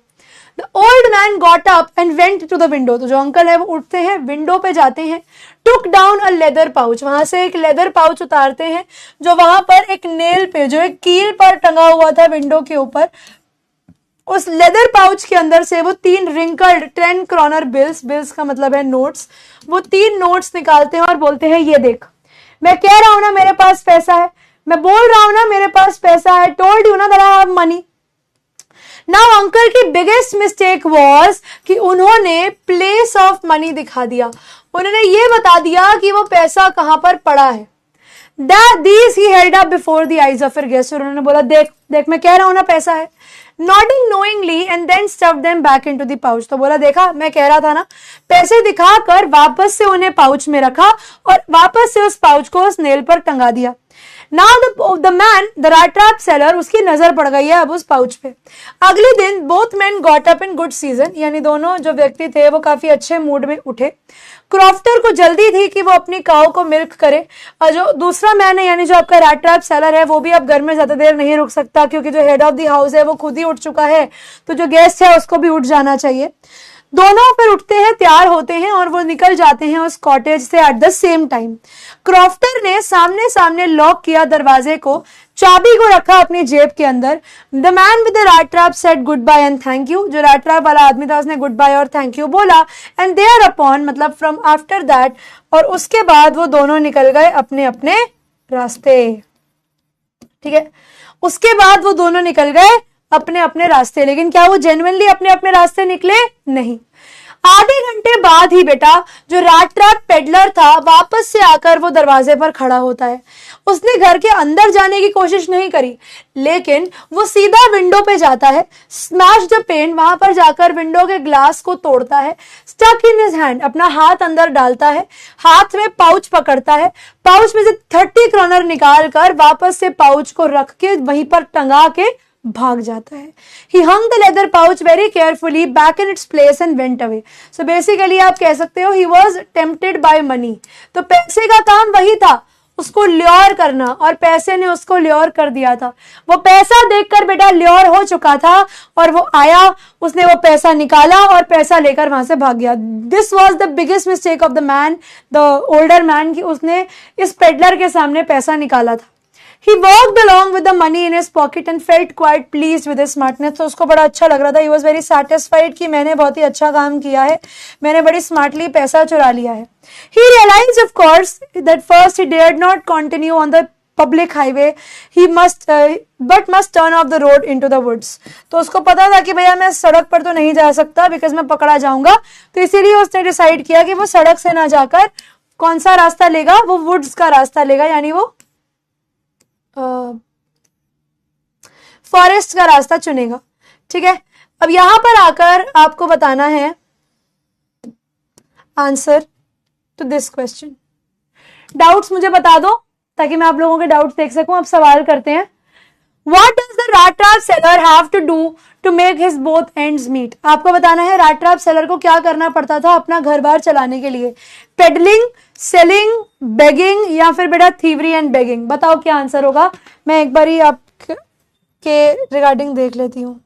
The old man got up and went to the window, तो जो अंकल है वो उठते हैं, विंडो पे जाते हैं, took down a leather pouch, वहां से एक लेदर पाउच उतारते हैं जो वहां पर एक नेल पे, जो एक कील पर टंगा हुआ था विंडो के ऊपर, उस लेदर पाउच के अंदर से वो 3 रिंकल्ड 10 क्रॉनर बिल्स, बिल्स का मतलब है नोट्स, वो 3 नोट्स निकालते हैं और बोलते हैं ये देख, मैं कह रहा हूं ना मेरे पास पैसा है, मैं बोल रहा हूं ना मेरे पास पैसा है, टोल्ड यू ना that I have money. Now uncle की बिगेस्ट मिस्टेक वॉज कि उन्होंने प्लेस ऑफ मनी दिखा दिया, उन्होंने ये बता दिया कि वो पैसा कहां पर पड़ा है। These he held up before the eyes of her guests, उन्होंने बोला देख देख मैं कह रहा हूं ना पैसा है, nodding knowingly and then stuffed them back into the pouch, तो बोला देखा मैं कह रहा था ना, पैसे दिखाकर वापस से उन्हें पाउच में रखा और वापस से उस पाउच को उस नेल पर टंगा दिया। Now the man, the rat trap seller, उसकी नजर पड़ गई है अब उस पाउच पे। अगले दिन both men got up in good season, यानी दोनों जो व्यक्ति थे वो काफी अच्छे मूड में उठे। क्रॉफ्टर को जल्दी थी कि वो अपनी काऊ को मिल्क करे, और जो दूसरा मैन है यानी जो आपका रैट ट्रैप सेलर है वो भी अब घर में ज्यादा देर नहीं रुक सकता, क्योंकि जो हेड ऑफ द हाउस है वो खुद ही उठ चुका है, तो जो गेस्ट है उसको भी उठ जाना चाहिए। दोनों फिर उठते हैं, तैयार होते हैं और वो निकल जाते हैं उस कॉटेज से at the same time. Crofter ने सामने सामने लॉक किया दरवाजे को, चाबी को रखा अपनी जेब के अंदर। The man with the rat trap said goodbye and thank you, जो रैट ट्रैप वाला आदमी था उसने गुड बाय और थैंक यू बोला, एंड देयर अपॉन मतलब फ्रॉम आफ्टर दैट, और उसके बाद वो दोनों निकल गए अपने अपने रास्ते। ठीक है, उसके बाद वो दोनों निकल गए अपने अपने रास्ते, लेकिन क्या वो जेन्युइनली अपने अपने रास्ते निकले? नहीं। आधे घंटे बाद ही बेटा जो रैट ट्रैप पेडलर था वापस से आकर वो दरवाजे पर खड़ा होता है। उसने घर के अंदर जाने की कोशिश नहीं करी, लेकिन वो सीधा विंडो पे जाता है, स्मैश द पेन, वहां पर जाकर विंडो के ग्लास को तोड़ता है, स्टक इन हिज हैंड, अपना हाथ अंदर डालता है, हाथ में पाउच पकड़ता है, पाउच में से 30 क्रॉनर निकाल कर वापस से पाउच को रख के वहीं पर टंगा के भाग जाता है। He hung the leather pouch very carefully back in its place and went away. So basically आप कह सकते हो he was tempted by money. तो पैसे का काम वही था, उसको ल्योर करना, और पैसे ने उसको ल्योर कर दिया था। वो पैसा देखकर बेटा ल्योर हो चुका था और वो आया, उसने वो पैसा निकाला और पैसा लेकर वहां से भाग गया। This was the biggest mistake of the man, the older man, कि उसने इस पेडलर के सामने पैसा निकाला था। He walked along with the money in his pocket and felt quite pleased with his smartness. तो उसको बड़ा अच्छा लग रहा था, he was very satisfied कि मैंने बहुत ही अच्छा काम किया है, मैंने बड़ी स्मार्टली पैसा चुरा लिया है। He realized of course that first he dared not continue on the public highway, he must turn off the road into the woods. तो उसको पता था कि भैया मैं सड़क पर तो नहीं जा सकता बिकॉज मैं पकड़ा जाऊंगा, तो इसीलिए उसने डिसाइड किया कि वो सड़क से ना जाकर कौन सा रास्ता लेगा, वो वुड्स का रास्ता लेगा, यानी वो फॉरेस्ट का रास्ता चुनेगा। ठीक है, अब यहां पर आकर आपको बताना है answer to this question. Doubts मुझे बता दो ताकि मैं आप लोगों के डाउट्स देख सकूं। अब सवाल करते हैं, What does the rat trap seller have to do to make his both ends meet? आपको बताना है rat trap seller को क्या करना पड़ता था अपना घर बार चलाने के लिए, पेडलिंग, सेलिंग, बेगिंग, या फिर बेटा थीवरी एंड बेगिंग। बताओ क्या आंसर होगा। मैं एक बार ही आपके रिगार्डिंग देख लेती हूँ।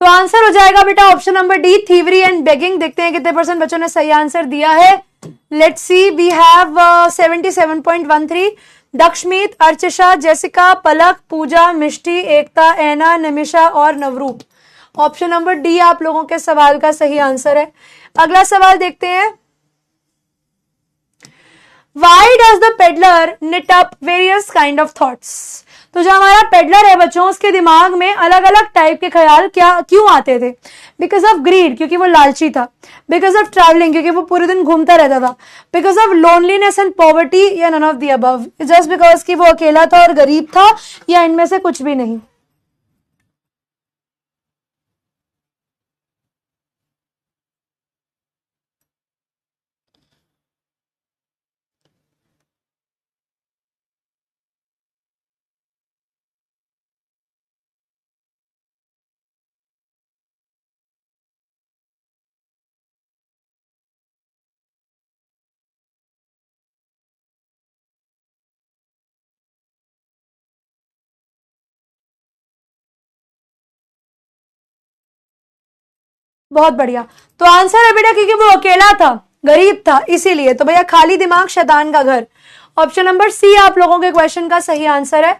तो आंसर हो जाएगा बेटा option number D, thievery and begging. देखते हैं कितने % बच्चों ने सही आंसर दिया है। Let's see, we have 77.13, Dakshmeet, Archisha, Jessica, Palak, Pooja, Mishti, Ekta, Aina, Nimisha और नवरूप। ऑप्शन नंबर डी आप लोगों के सवाल का सही आंसर है। अगला सवाल देखते हैं। Why does the peddler knit up various kind of thoughts? तो जो हमारा पेडलर है बच्चों, उसके दिमाग में अलग अलग टाइप के ख्याल क्यों आते थे? बिकॉज ऑफ ग्रीड, क्योंकि वो लालची था। बिकॉज ऑफ ट्रैवलिंग, क्योंकि वो पूरे दिन घूमता रहता था। Because of loneliness and poverty, या none of the above, just because कि वो अकेला था और गरीब था, या इनमें से कुछ भी नहीं। बहुत बढ़िया। तो आंसर है बेटा, क्योंकि वो अकेला था, गरीब था, इसीलिए। तो भैया खाली दिमाग शैतान का घर। ऑप्शन नंबर सी आप लोगों के क्वेश्चन का सही आंसर है।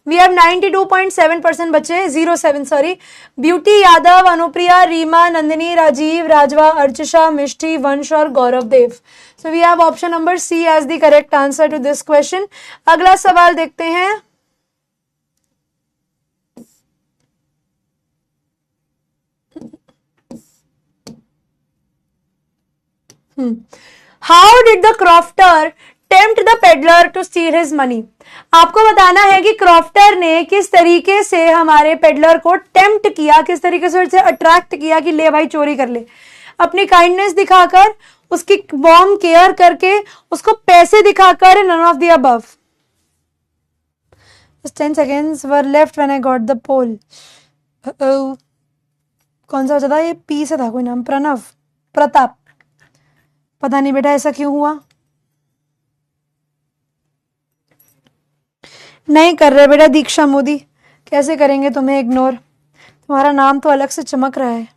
वी हैव 92.7% बच्चे, 07 सॉरी। ब्यूटी यादव, अनुप्रिया, रीमा, नंदिनी, राजीव, राजवा, अर्चिशा, मिष्टी, वंश और Gaurav Dev. So we have option number C as the correct answer to this question. अगला सवाल देखते हैं। How did the crofter tempt the peddler to steal his money? आपको बताना है कि क्रॉफ्टर ने किस तरीके से हमारे पेडलर को टेम्प्ट किया, किस तरीके से उसे अट्रैक्ट किया कि ले भाई चोरी कर ले। अपनी काइंडनेस दिखाकर, उसकी वार्म केयर करके, उसको पैसे दिखाकर, none of the above. 10 seconds were left when I got the poll. कौन सा था ये? पी से था कोई नाम, प्रणव, प्रताप, पता नहीं बेटा ऐसा क्यों हुआ। नहीं कर रहे बेटा दीक्षा मोदी, कैसे करेंगे तुम्हें इग्नोर? तुम्हारा नाम तो अलग से चमक रहा है।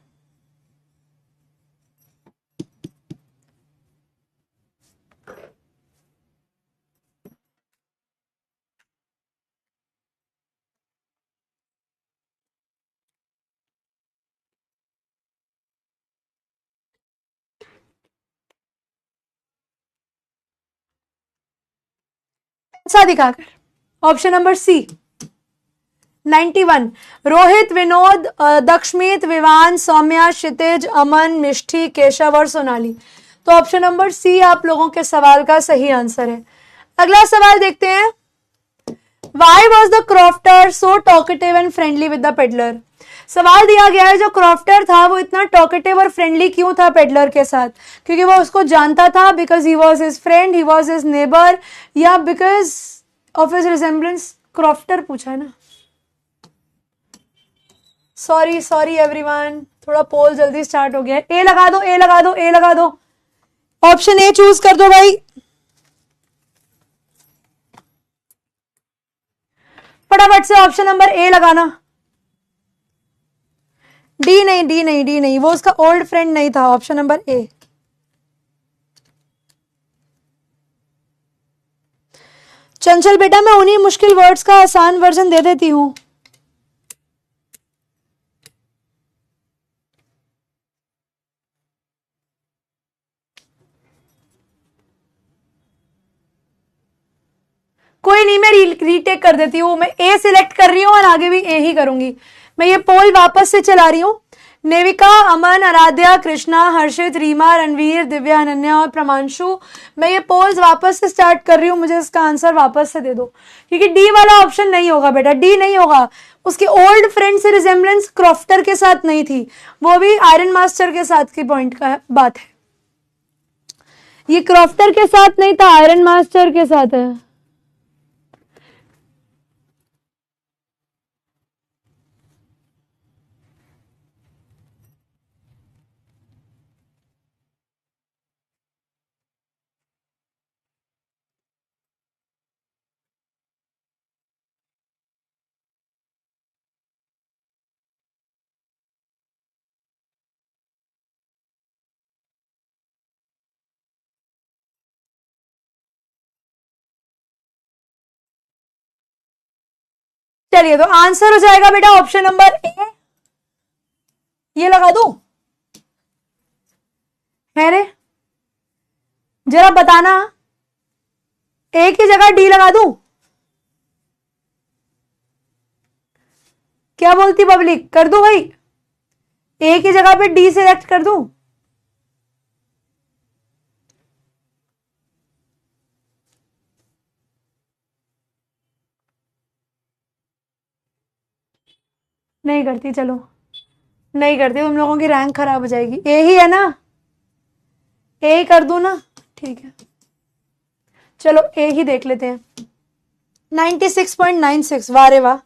ऐसा दिखाकर। Option number C 91। Rohit, Vinod, Dakshmeet, Vivaan, Saumya, Kshitij, Aman, Mishthi, Keshav और सोनाली। तो ऑप्शन नंबर सी आप लोगों के सवाल का सही आंसर है। अगला सवाल देखते हैं। Why was the crofter so talkative and friendly with the peddler? सवाल दिया गया है, जो क्रॉफ्टर था वो इतना टॉकेटिव और फ्रेंडली क्यों था पेडलर के साथ? क्योंकि वो उसको जानता था, because he was his friend, he was his neighbour, या because of his resemblance? Crofter पूछा है ना। सॉरी एवरीवन, थोड़ा पोल जल्दी स्टार्ट हो गया है। ए लगा दो, ए लगा दो, ए लगा दो। ऑप्शन ए चूज कर दो भाई, फटाफट से ऑप्शन नंबर ए लगाना। डी नहीं, डी नहीं, डी नहीं, वो उसका ओल्ड फ्रेंड नहीं था। Option number A. चंचल बेटा, मैं उन्हीं मुश्किल वर्ड्स का आसान वर्जन दे देती हूं। कोई नहीं, मैं रीटेक कर देती हूँ। मैं ए सिलेक्ट कर रही हूँ और आगे भी ए ही करूंगी। मैं ये पोल वापस से चला रही हूँ। नेविका, अमन, आराध्या, कृष्णा, हर्षित, रीमा, रणवीर, दिव्या, अनन्या और प्रमांशु, मैं ये पोल्स वापस से स्टार्ट कर रही हूँ। मुझे इसका आंसर वापस से दे दो, क्योंकि डी वाला ऑप्शन नहीं होगा बेटा, डी नहीं होगा। उसकी ओल्ड फ्रेंड से रिजेम्बलेंस क्रॉफ्टर के साथ नहीं थी, वो भी आयरन मास्टर के साथ की पॉइंट का बात है। ये क्रॉफ्टर के साथ नहीं था, आयरन मास्टर के साथ है। चलिए, तो आंसर हो जाएगा बेटा ऑप्शन नंबर ए। ये लगा दूं? है रे, जरा बताना, एक ही जगह डी लगा दूं? क्या बोलती पब्लिक, कर दूं भाई? एक ही जगह पे डी सिलेक्ट कर दूं? नहीं करती, चलो नहीं करती, तुम लोगों की रैंक खराब हो जाएगी। ए ही है ना, ए ही कर दूं ना? ठीक है, चलो ए ही देख लेते हैं। 96.96, वाह रे वाह।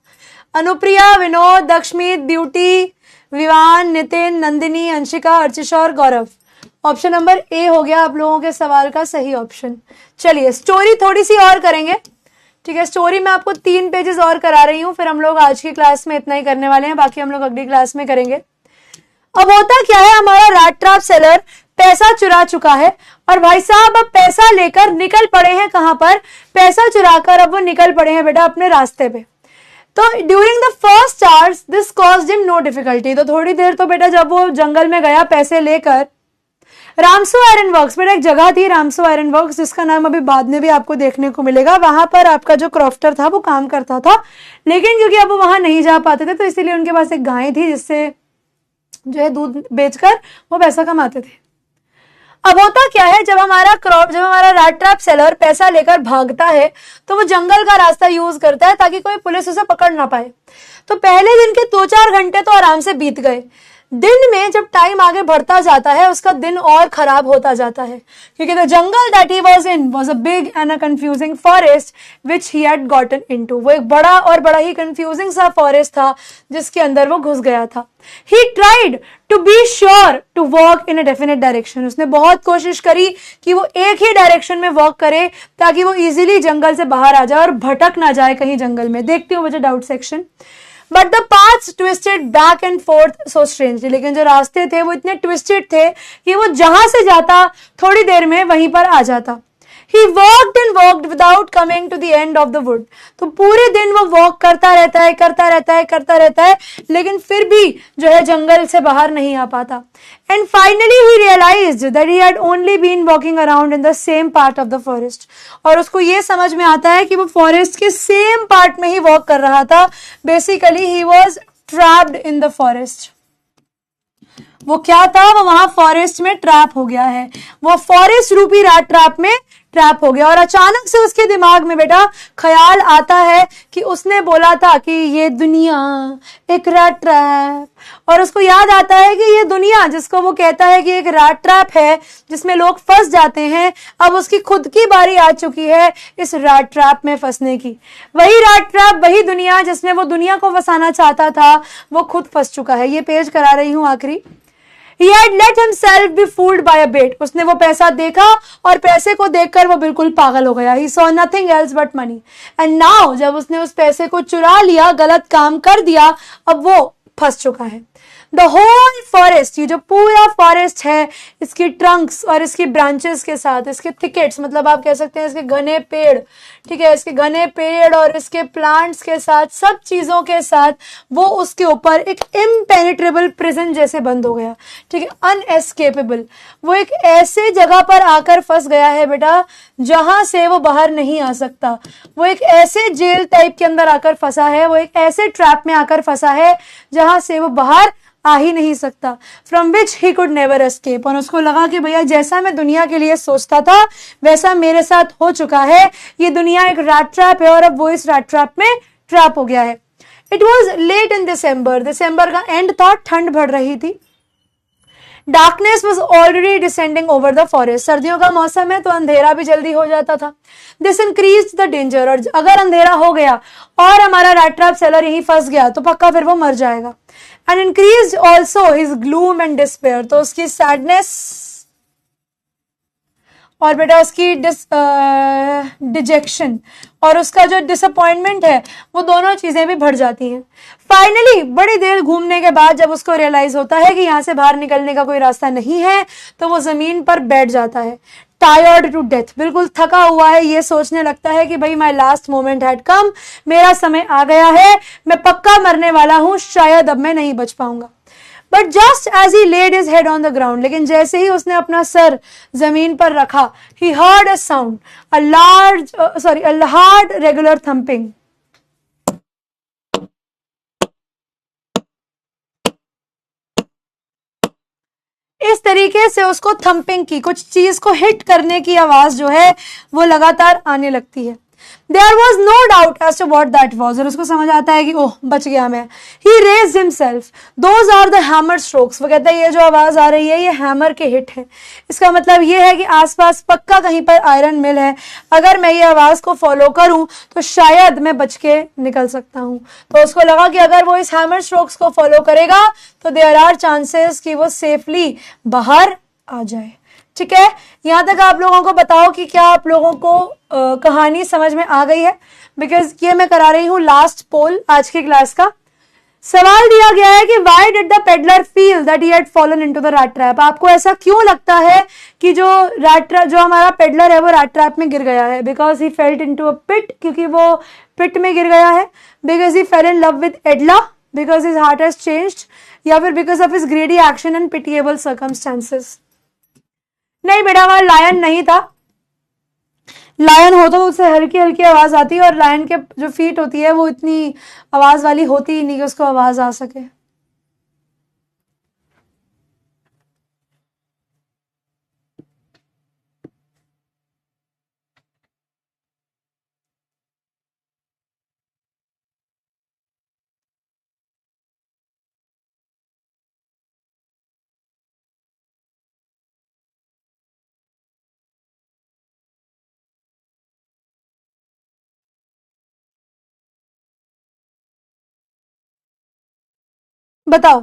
अनुप्रिया, विनोद, दक्षमीत, ब्यूटी, विवान, नितिन, नंदिनी, अंशिका, अर्चिशा और गौरव। ऑप्शन नंबर ए हो गया आप लोगों के सवाल का सही ऑप्शन। चलिए स्टोरी थोड़ी सी और करेंगे, ठीक है। स्टोरी में आपको 3 पेजेस और करा रही हूं, फिर हम लोग आज की क्लास में इतना ही करने वाले हैं, बाकी हम लोग अगली क्लास में करेंगे। अब होता क्या है, हमारा रैट ट्रैप सेलर पैसा चुरा चुका है और भाई साहब अब पैसा लेकर निकल पड़े हैं। कहां पर? पैसा चुराकर अब वो निकल पड़े हैं बेटा अपने रास्ते पे। तो during the first hours this caused him no difficulty. तो थोड़ी देर तो बेटा जब वो जंगल में गया पैसे लेकर, रामसू आयरन वर्क्स, बेटा एक जगह थी रामसू आयरन वर्क्स, जिसका नाम अभी बाद में भी आपको देखने को मिलेगा। वहां पर आपका जो क्रॉफ्टर था वो काम करता था, लेकिन क्योंकि अब वो वहां नहीं जा पाते थे तो इसीलिए उनके पास एक गाय थी जिससे जो है दूध बेचकर वो पैसा कमाते थे। अब होता क्या है, जब हमारा रैट ट्रैप सेलर पैसा लेकर भागता है तो वो जंगल का रास्ता यूज करता है ताकि कोई पुलिस उसे पकड़ ना पाए। तो पहले दिन के 2-4 घंटे तो आराम से बीत गए। दिन में जब टाइम आगे बढ़ता जाता है उसका दिन और खराब होता जाता है, क्योंकि the jungle that he was in was a big and a confusing forest which he had gotten into. वो एक बड़ा ही कंफ्यूजिंग सा फॉरेस्ट था जिसके अंदर वो घुस गया था। He tried to be sure to walk in a definite direction. उसने बहुत कोशिश करी कि वो एक ही डायरेक्शन में वॉक करे ताकि वो इजीली जंगल से बाहर आ जाए और भटक ना जाए कहीं जंगल में। देखती हूँ मुझे doubt section. But the paths twisted back and fourth so strangely. लेकिन जो रास्ते थे वो इतने ट्विस्टेड थे कि वो जहां से जाता थोड़ी देर में वहीं पर आ जाता। He walked and walked without coming to the end of the wood. तो पूरे दिन वो वॉक करता रहता है, लेकिन फिर भी जो है जंगल से बाहर नहीं आ पाता। And finally he realized that he had only been walking around in the same part of the forest. और उसको ये समझ में आता है कि वो फॉरेस्ट के सेम पार्ट में ही वॉक कर रहा था। Basically he was trapped in the forest. वो क्या था, वो वहां फॉरेस्ट में ट्रैप हो गया है, वो फॉरेस्ट रूपी रैट ट्रैप में ट्रैप हो गया। और अचानक से उसके दिमाग में बेटा ख्याल आता है कि उसने बोला था कि ये दुनिया एक रैट ट्रैप, और उसको याद आता है कि ये दुनिया जिसको वो कहता है कि एक रैट ट्रैप है जिसमें लोग फंस जाते हैं, अब उसकी खुद की बारी आ चुकी है इस रैट ट्रैप में फंसने की। वही रैट ट्रैप, वही दुनिया जिसमें वो दुनिया को फंसाना चाहता था, वो खुद फंस चुका है। ये पेज करा रही हूं आखिरी। He had let himself be fooled by a bait. उसने वो पैसा देखा और पैसे को देखकर वो बिल्कुल पागल हो गया। He saw nothing else but money. And now जब उसने उस पैसे को चुरा लिया, गलत काम कर दिया, अब वो फंस चुका है। द होल फॉरेस्ट, ये जो पूरा फॉरेस्ट है, इसकी ट्रंक्स और इसकी ब्रांचेस के साथ, इसके थिकेट्स, मतलब आप कह सकते हैं इसके घने पेड़, ठीक है, इसके घने पेड़ और इसके प्लांट्स के साथ, सब चीजों के साथ वो उसके ऊपर एक इम्पेनिट्रेबल प्रिजन जैसे बंद हो गया, ठीक है, अनएस्केपेबल। वो एक ऐसे जगह पर आकर फंस गया है बेटा जहां से वो बाहर नहीं आ सकता। वो एक ऐसे जेल टाइप के अंदर आकर फंसा है, वो एक ऐसे ट्रैप में आकर फंसा है जहां से वो बाहर आ ही नहीं सकता। From which he could never escape. और उसको लगा कि भैया जैसा मैं दुनिया के लिए सोचता था वैसा मेरे साथ हो चुका है, ये दुनिया एक रैट ट्रैप है और अब वो इस रैट ट्रैप में ट्रैप हो गया है। इट वॉज लेट इन दिसंबर, दिसंबर का एंड था, ठंड बढ़ रही थी। Darkness was already descending over the forest. सर्दियों का मौसम है तो अंधेरा भी जल्दी हो जाता था। This increase the danger. और अगर अंधेरा हो गया और हमारा रैट ट्रैप सेलर यहीं फंस गया तो पक्का फिर वो मर जाएगा। And increase also his gloom and despair. तो उसकी सैडनेस और बेटा उसकी डिजेक्शन और उसका जो डिसअपॉइंटमेंट है, वो दोनों चीजें भी बढ़ जाती हैं। फाइनली बड़ी देर घूमने के बाद जब उसको रियलाइज होता है कि यहाँ से बाहर निकलने का कोई रास्ता नहीं है, तो वो जमीन पर बैठ जाता है, टायर्ड टू डेथ, बिल्कुल थका हुआ है। ये सोचने लगता है कि भाई my last moment had come, मेरा समय आ गया है, मैं पक्का मरने वाला हूं, शायद अब मैं नहीं बच पाऊंगा। But just as he laid his head on the ground, लेकिन जैसे ही उसने अपना सर जमीन पर रखा, he heard a sound, a hard regular thumping. इस तरीके से उसको थम्पिंग की, कुछ चीज को हिट करने की आवाज जो है वो लगातार आने लगती है. There was no doubt as to what that was. और उसको समझ आता है कि ओह बच गया मैं. He raised himself. Those are the hammer strokes. वो कहता है ये जो आवाज आ रही है ये हैमर के हिट है. इसका मतलब ये है कि आसपास पक्का कहीं पर आयरन मिल है. अगर मैं ये आवाज को फॉलो करूं तो शायद मैं बच के निकल सकता हूं. तो उसको लगा कि अगर वो इस हैमर स्ट्रोक्स को फॉलो करेगा तो देयर आर चांसेस कि वो सेफली बाहर आ जाए. ठीक है, यहां तक आप लोगों को बताओ कि क्या आप लोगों को कहानी समझ में आ गई है. बिकॉज ये मैं करा रही हूं लास्ट पोल आज की क्लास का. सवाल दिया गया है कि why did the peddler feel that he had fallen into the rat trap. आपको ऐसा क्यों लगता है कि जो हमारा पेडलर है वो रैट ट्रैप में गिर गया है. Because he felt into a pit, क्योंकि वो पिट में गिर गया है. Because he fell in love with Edla, because his heart has changed, या फिर because of his greedy action and pitiable circumstances. नहीं बेटा, वहां लायन नहीं था. लायन होता तो उससे हल्की हल्की आवाज आती है, और लायन के जो फीट होती है वो इतनी आवाज वाली होती ही नहीं कि उसको आवाज आ सके. बताओ.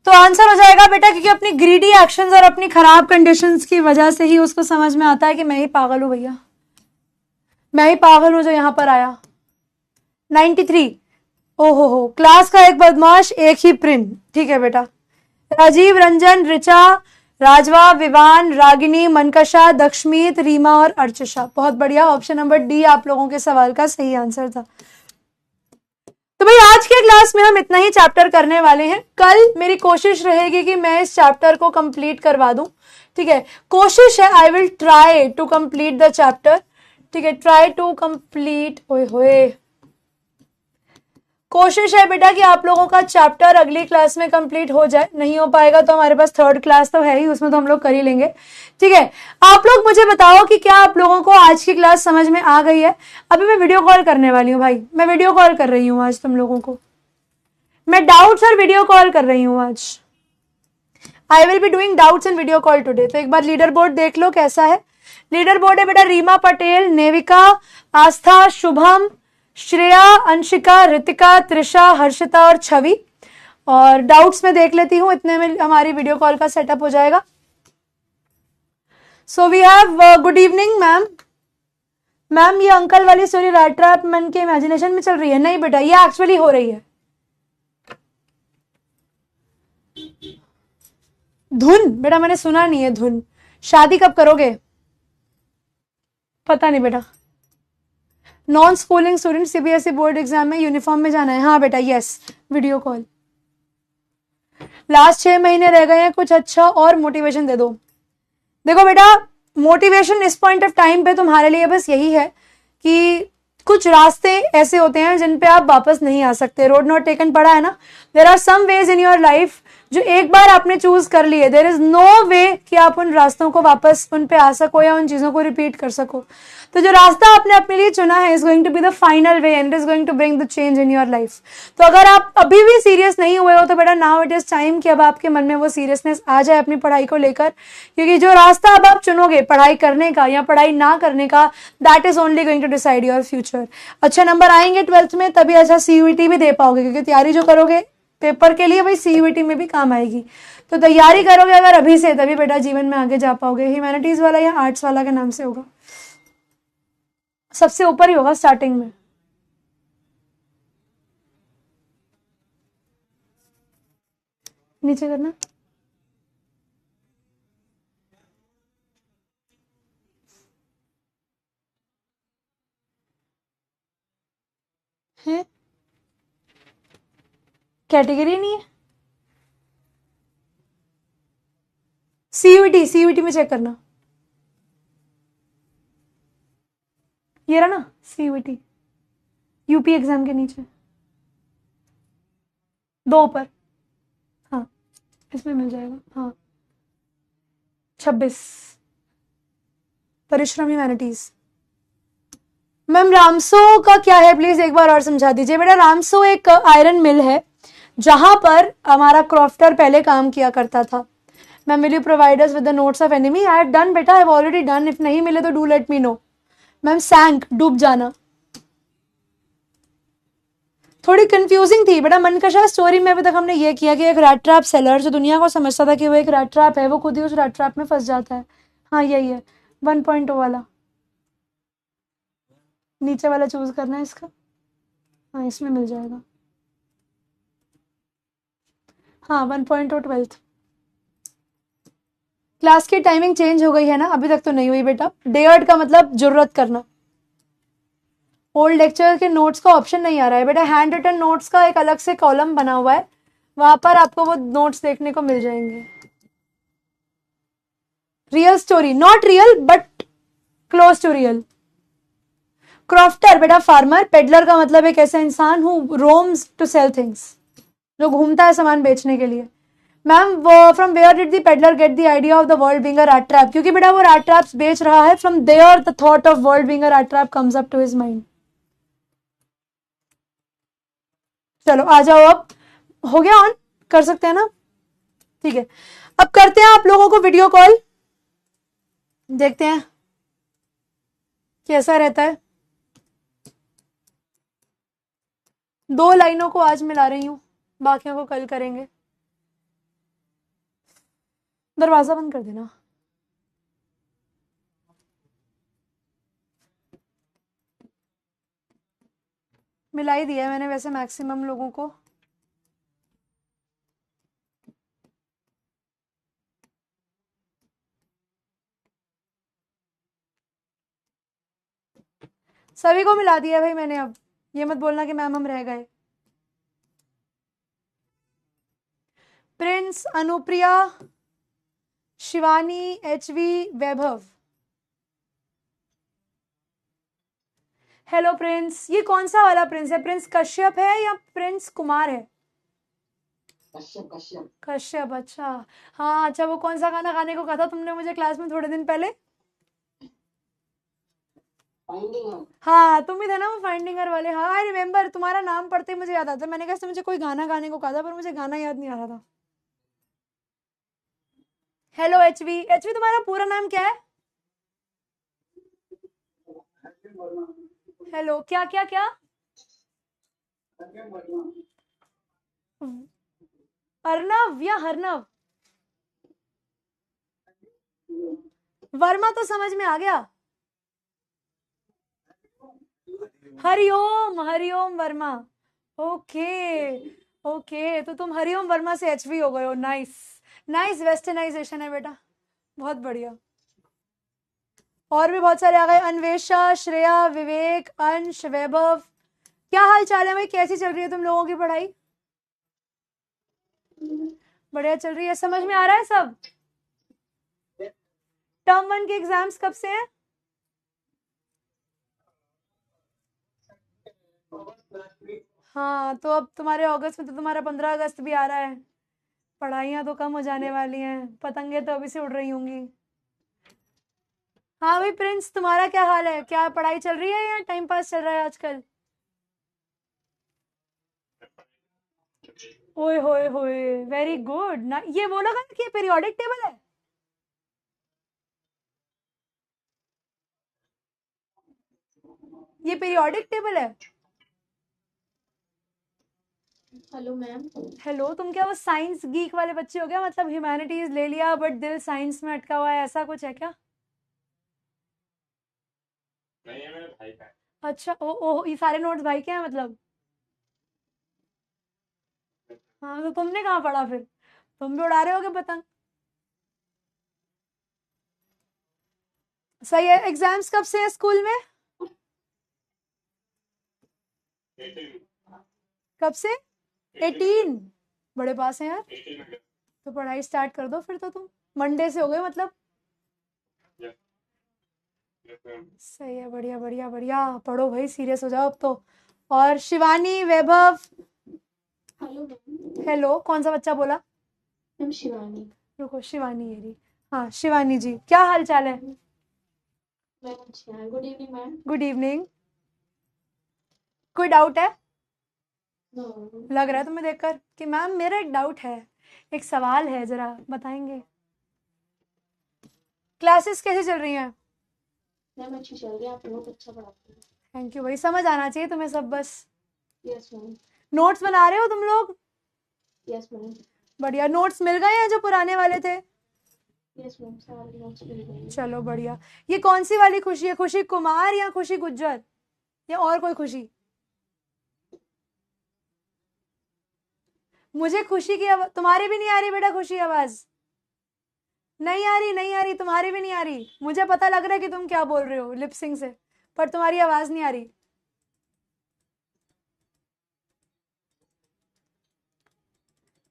तो आंसर हो जाएगा बेटा, क्योंकि अपनी ग्रीडी एक्शंस और अपनी खराब कंडीशंस की वजह से ही उसको समझ में आता है कि मैं ही पागल हूं भैया, मैं ही पागल हूं जो यहां पर आया. 93. ओहो, क्लास का एक बदमाश एक ही प्रिन. ठीक है बेटा. राजीव, रंजन, ऋचा, राजवा, विवान, रागिनी, मनकशा, दक्षमीत, रीमा और अर्चिशा. बहुत बढ़िया. ऑप्शन नंबर डी आप लोगों के सवाल का सही आंसर था. तो भाई आज के क्लास में हम इतना ही चैप्टर करने वाले हैं. कल मेरी कोशिश रहेगी कि मैं इस चैप्टर को कंप्लीट करवा दूं. ठीक है, कोशिश है. I will try to complete the chapter. ठीक है, ट्राई टू कंप्लीट. ओए होए, कोशिश है बेटा कि आप लोगों का चैप्टर अगली क्लास में कंप्लीट हो जाए. नहीं हो पाएगा तो हमारे पास थर्ड क्लास तो है ही, उसमें तो हम लोग कर ही लेंगे. ठीक है, आप लोग मुझे बताओ कि क्या आप लोगों को आज की क्लास समझ में आ गई है. अभी मैं वीडियो कॉल करने वाली हूँ भाई, मैं वीडियो कॉल कर रही हूँ आज तुम लोगों को. मैं डाउट्स और वीडियो कॉल कर रही हूँ आज. I will be doing doubts and video call today. तो एक बार लीडर बोर्ड देख लो कैसा है. लीडर बोर्ड है बेटा, रीमा पटेल, नेविका, आस्था, शुभम, श्रेया, अंशिका, रितिका, त्रिशा, हर्षिता और छवि. और डाउट्स में देख लेती हूं, इतने में हमारी वीडियो कॉल का सेटअप हो जाएगा. So we have good evening ma'am. Ma'am ये अंकल वाली स्टोरी रैट ट्रैप मन के इमेजिनेशन में चल रही है? नहीं बेटा, ये एक्चुअली हो रही है. धुन बेटा मैंने सुना नहीं है. धुन शादी कब करोगे? पता नहीं बेटा. Non schooling student CBSE board exam में यूनिफॉर्म में जाना है. हाँ बेटा, यस, वीडियो कॉल. लास्ट 6 महीने रह गए हैं, कुछ अच्छा और मोटिवेशन दे दो. देखो बेटा, मोटिवेशन इस पॉइंट ऑफ टाइम पे तुम्हारे लिए बस यही है कि कुछ रास्ते ऐसे होते हैं जिन पे आप वापस नहीं आ सकते. रोड नॉट टेकन पड़ा है ना. There are some ways in your life जो एक बार आपने चूज कर लिए, देर इज नो वे कि आप उन रास्तों को वापस उन पे आ सको या उन चीजों को रिपीट कर सको. तो जो रास्ता आपने अपने लिए चुना है is going to be the final way and is going to bring the change in your life. तो अगर आप अभी भी सीरियस नहीं हुए हो तो बेटा नाउ इट इज टाइम कि अब आपके मन में वो सीरियसनेस आ जाए अपनी पढ़ाई को लेकर. क्योंकि जो रास्ता अब आप चुनोगे पढ़ाई करने का या पढ़ाई ना करने का, that is only going to decide your future. अच्छे नंबर आएंगे 12th में तभी अच्छा सीयूईटी भी दे पाओगे, क्योंकि तैयारी जो करोगे पेपर के लिए वही सीयूईटी में भी काम आएगी. तो तैयारी करोगे अगर अभी से, तभी बेटा जीवन में आगे जा पाओगे. ह्यूमैनिटीज वाला या आर्ट्स वाला के नाम से होगा, सबसे ऊपर ही होगा स्टार्टिंग में. नीचे करना. है कैटेगरी नहीं है। सीयूईटी में चेक करना, ये रहा ना सीयूईटी, यूपी एग्जाम के नीचे 2 ऊपर, हाँ इसमें मिल जाएगा। हाँ 26 परिश्रम ह्यूमैनिटीज। मैम रामसो का क्या है, प्लीज एक बार और समझा दीजिए। बेटा रामसो एक आयरन मिल है जहां पर हमारा क्रॉफ्टर पहले काम किया करता था। Ma'am will you provide us with the notes of enemy? I have done बेटा, I have already done. If नहीं मिले तो do let me know. Ma'am sank, डूब जाना, थोड़ी कंफ्यूजिंग थी बेटा। मनकशा स्टोरी में अभी तक हमने ये किया कि एक रैट ट्रैप सेलर जो दुनिया को समझता था कि वो एक रैट ट्रैप है, वो खुद ही उस रैट ट्रैप में फंस जाता है। हाँ यही है 1.0 वाला, नीचे वाला चूज करना है इसका। हाँ इसमें मिल जाएगा। हाँ 1.0 12th क्लास की टाइमिंग चेंज हो गई है ना? अभी तक तो नहीं हुई बेटा। डेयर्ड का मतलब जरूरत करना। ओल्ड लेक्चर के नोट्स का ऑप्शन नहीं आ रहा है बेटा। हैंड रिटन नोट्स का एक अलग से कॉलम बना हुआ है, वहां पर आपको वो नोट्स देखने को मिल जाएंगे। Real story, not real but close to real. Crofter बेटा फार्मर, पेडलर का मतलब एक ऐसा इंसान who roams to sell things, जो घूमता है सामान बेचने के लिए। मैम वो from where did the peddler get the idea of the world being a rat trap? क्योंकि बेटा वो रैट ट्रैप्स बेच रहा है, from there the thought of world being a rat trap comes up to his mind. चलो आ जाओ, अब हो गया ऑन, कर सकते हैं ना? ठीक है, अब करते हैं आप लोगों को वीडियो कॉल, देखते हैं कैसा रहता है। 2 लाइनों को आज मिला रही हूं, बाकियों को कल करेंगे। दरवाजा बंद कर देना। मिला ही दिया है मैंने वैसे मैक्सिमम लोगों को। सभी को मिला दिया भाई मैंने। अब ये मत बोलना कि मैम हम रह गए। Prince, Anupriya, Shivani, HV, Vaibhav. Hello Prince. ये कौन सा वाला प्रिंस है? प्रिंस कश्यप है या प्रिंस कुमार है? कश्यप। कश्यप, अच्छा। हाँ अच्छा, वो कौन सा गाना गाने को कहा था तुमने मुझे क्लास में थोड़े दिन पहले? हाँ तुम ही थे ना वो फाइंडिंगर वाले। हाँ आई रिमेम्बर, तुम्हारा नाम पढ़ते ही मुझे याद आता। मैंने कहा मुझे कोई गाना गाने को कहा था, पर मुझे गाना याद नहीं आ रहा था। Hello HV. एचवी तुम्हारा पूरा नाम क्या है? हेलो, क्या क्या क्या? अर्नव या हरनव? वर्मा तो समझ में आ गया। हरिओम, हरिओम वर्मा। ओके ओके, तो तुम हरिओम वर्मा से एचवी हो गए हो। नाइस नाइस, वेस्टर्नाइजेशन है बेटा, बहुत बढ़िया। और भी बहुत सारे आ गए, अन्वेषा, श्रेया, विवेक, अंश, वैभव। क्या हाल चाल है भाई, कैसी चल रही है तुम लोगों की पढ़ाई? बढ़िया चल रही है, समझ में आ रहा है सब? टर्म 1 के एग्जाम्स कब से हैं? हाँ तो अब तुम्हारे अगस्त में तो तुम्हारा 15 अगस्त भी आ रहा है। पढ़ाइयाँ तो कम हो जाने वाली हैं, पतंगे तो अभी से उड़ रही होंगी। हाँ भाई प्रिंस, तुम्हारा क्या हाल है? क्या पढ़ाई चल रही है या टाइम पास चल रहा है आजकल? ओए होए होए, वेरी गुड ना। ये वो लगा कि ये पीरियोडिक टेबल है? ये पीरियोडिक टेबल है? Hello ma'am. हेलो, तुम क्या वो साइंस गीक वाले बच्चे हो गया? मतलब ह्यूमैनिटीज ले लिया बट दिल साइंस में अटका हुआ है, ऐसा कुछ है क्या? नहीं है, मेरे भाई का। अच्छा ओ ओ, ये सारे नोट्स भाई के हैं मतलब? हाँ तो तुमने कहाँ पढ़ा फिर? तुम भी उड़ा रहे होगे पतंग। सही है। एग्जाम्स कब से है स्कूल में? कब से? 18? बड़े पास हैं यार। तो पढ़ाई स्टार्ट कर दो फिर तो तुम, मंडे से हो गए मतलब। सही है, बढ़िया बढ़िया बढ़िया, पढ़ो भाई, सीरियस हो जाओ अब तो। और Shivani, Vaibhav. Hello ma'am. Hello, कौन सा बच्चा बोला? मैम शिवानी। रुको, शिवानी है जी। हाँ शिवानी जी, क्या हाल चाल है? मैम अच्छी हैं। Good evening ma'am. Good evening. कोई डाउट है? नो। लग रहा है तुम्हें देखकर कि मैम मेरा एक डाउट है, एक सवाल है, जरा बताएंगे? क्लासेस कैसी चल रही हैं? मैम अच्छी चल रही है, आप बहुत अच्छा पढ़ाते हैं। थैंक यू भाई, समझ आना चाहिए तुम्हें सब बस। Yes ma'am. नोट्स बना रहे हो तुम लोग? Yes ma'am. बढ़िया। नोट्स मिल गए हैं जो पुराने वाले थे? यस मैम, सारे नोट्स मिल गए हैं। चलो बढ़िया। ये कौन सी वाली खुशी है, खुशी कुमार या खुशी गुज्जर या और कोई खुशी? मुझे खुशी की आवाज तुम्हारी भी नहीं आ रही बेटा, खुशी आवाज नहीं आ रही, नहीं आ रही, तुम्हारी भी नहीं आ रही। मुझे पता लग रहा है कि तुम क्या बोल रहे हो लिपसिंग से, पर तुम्हारी आवाज नहीं आ रही।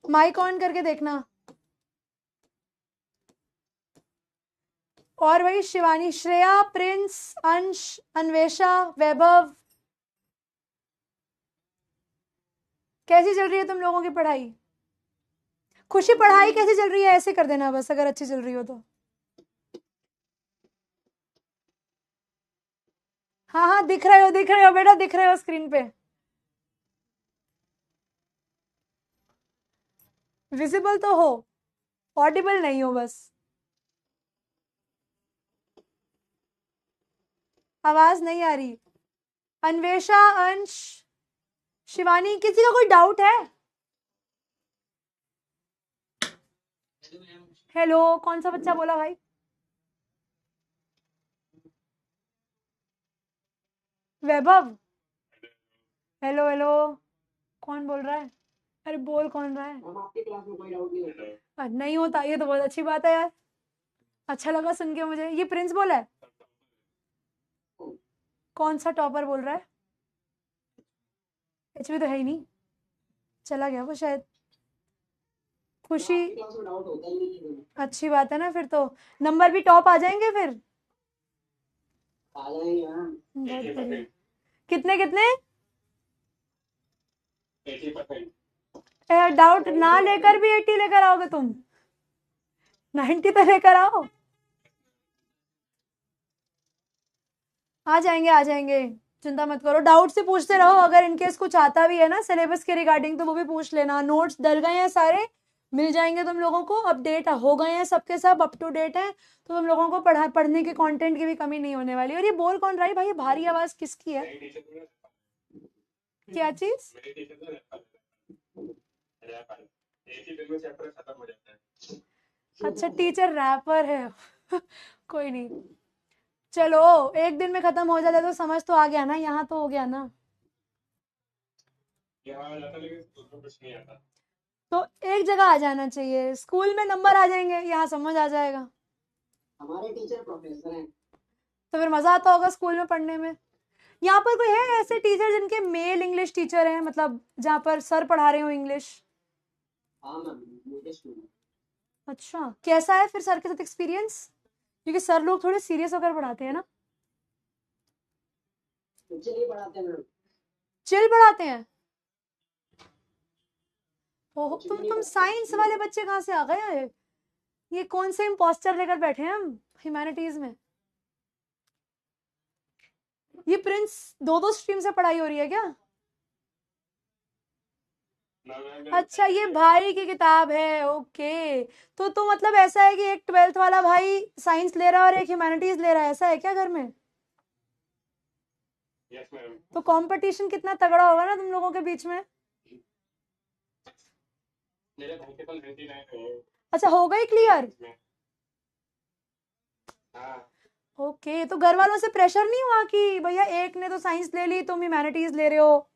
माइक ऑन करके देखना। और वही शिवानी, श्रेया, प्रिंस, अंश, अन्वेषा, वैभव, कैसी चल रही है तुम लोगों की पढ़ाई? खुशी पढ़ाई कैसी चल रही है ऐसे कर देना बस, अगर अच्छी चल रही हो तो। हाँ हाँ, दिख रहे हो, दिख रहे हो बेटा, दिख रहे हो स्क्रीन पे। विजिबल तो हो, ऑडिबल नहीं हो बस। आवाज नहीं आ रही। अन्वेषा, अंश, शिवानी, किसी का कोई डाउट है? हेलो, कौन सा बच्चा बोला भाई? वैभव। हेलो हेलो, कौन बोल रहा है? अरे बोल, कौन रहा है? आपकी क्लास में कोई डाउट नहीं होता? नहीं होता, ये तो बहुत अच्छी बात है यार, अच्छा लगा सुन के मुझे। ये प्रिंस बोला है? कौन सा टॉपर बोल रहा है? एचवी तो है ही नहीं, चला गया वो शायद। खुशी, क्लास में डाउट होता ही नहीं है। अच्छी बात है ना, फिर तो नंबर भी टॉप आ जाएंगे फिर। आ जाएंगे मैम। बहुत बढ़िया। कितने कितने? 80%। डाउट ना लेकर भी 80 लेकर आओगे तुम? 90 तो लेकर आओ। आ जाएंगे आ जाएंगे, चिंता मत करो, डाउट से पूछते रहो, अगर इनकेस कुछ आता भी है ना सिलेबस के रिगार्डिंग तो वो भी पूछ लेना। नोट्स डल गए हैं सारे, मिल जाएंगे तुम लोगों को, अपडेट हो गए हैं सबके सब, अप टू डेट है, तो तुम लोगों को पढ़ने के कंटेंट की भी कमी नहीं होने वाली। और ये बोल कौन रहा है भाई, ये भारी आवाज किसकी है? क्या चीज? अच्छा, टीचर रैपर है कोई नहीं, चलो एक दिन में खत्म हो जाए तो समझ तो आ गया ना, यहाँ तो हो गया ना। तो एक जगह आ जाना चाहिए, स्कूल में नंबर आ जाएंगे, यहाँ समझ आ जाएगा। हमारे टीचर प्रोफेसर हैं। तो फिर मजा आता होगा स्कूल में पढ़ने में। यहाँ पर कोई है ऐसे टीचर जिनके मेल इंग्लिश टीचर हैं, मतलब जहाँ पर सर पढ़ा रहे हो इंग्लिश? हाँ मैम, मुझे स्टूडेंट। अच्छा, कैसा है फिर सर के साथ एक्सपीरियंस? क्योंकि सर लोग थोड़े सीरियस होकर पढ़ाते हैं ना। चलिए पढ़ाते हैं मैम। चिल पढ़ाते हैं? ओह, तुम साइंस वाले बच्चे कहाँ से आ गए? ये कौन से इम्पोस्टर लेकर बैठे हैं हम ह्यूमैनिटीज में? ये प्रिंस, दो दो स्ट्रीम से पढ़ाई हो रही है क्या? अच्छा, ये भाई की किताब है, ओके। तो मतलब ऐसा है कि एक 12th वाला भाई साइंस ले रहा है और एक ह्यूमैनिटीज ले रहा है, ऐसा है क्या घर में? तो कंपटीशन कितना तगड़ा होगा ना तुम लोगों के बीच में। अच्छा, हो गई क्लियर? ओके, तो घर वालों से प्रेशर नहीं हुआ कि भैया एक ने तो साइंस ले ली, तुम ह्यूमैनिटीज ले रहे हो?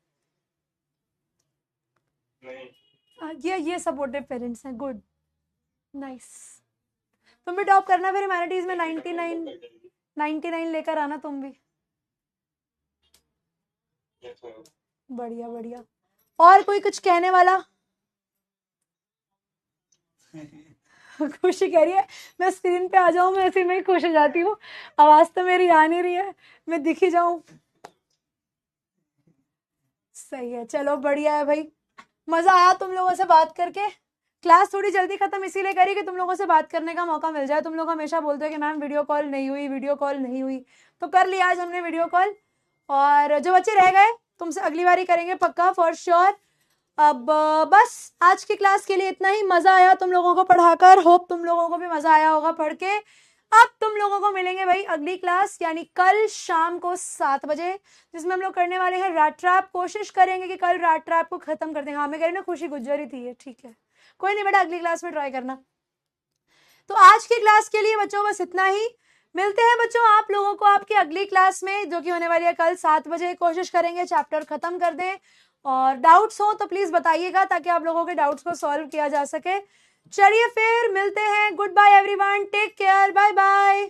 ये सपोर्टिव पेरेंट्स हैं, गुड, नाइस। तुम भी टॉप करना फिर ह्यूमैनिटीज में, 99 लेकर आना तुम भी। बढ़िया बढ़िया। और कोई कुछ कहने वाला? खुशी कह रही है मैं स्क्रीन पे आ जाऊं, मैं ऐसे में ही खुश हो जाती हूँ, आवाज तो मेरी आ नहीं रही है, मैं दिख ही जाऊं। सही है, चलो बढ़िया है भाई, मजा आया तुम लोगों से बात करके। क्लास थोड़ी जल्दी खत्म इसीलिए करी कि तुम लोगों से बात करने का मौका मिल जाए। तुम लोग हमेशा बोलते हो कि मैम वीडियो कॉल नहीं हुई, वीडियो कॉल नहीं हुई, तो कर लिया आज हमने वीडियो कॉल। और जो बच्चे रह गए तुमसे अगली बारी करेंगे पक्का, फॉर श्योर। अब बस आज की क्लास के लिए इतना ही। मजा आया तुम लोगों को पढ़ाकर, होप तुम लोगों को भी मजा आया होगा पढ़ के। अब तुम लोगों को मिलेंगे भाई अगली क्लास, यानी कल शाम को 7 बजे, जिसमें हम लोग करने वाले हैं रैट ट्रैप। कोशिश करेंगे कि कल रैट ट्रैप को खत्म कर दें। हाँ मैं कह रही ना, खुशी गुज्जर ही थी ये, ठीक है कोई नहीं बेटा, अगली क्लास में ट्राई करना। तो आज की क्लास के लिए बच्चों बस इतना ही। मिलते हैं बच्चों आप लोगों को आपकी अगली क्लास में, जो कि होने वाली है कल 7 बजे। कोशिश करेंगे चैप्टर खत्म कर दें, और डाउट्स हो तो प्लीज बताइएगा ताकि आप लोगों के डाउट्स को सॉल्व किया जा सके। चलिए फिर मिलते हैं, goodbye everyone, take care, bye bye.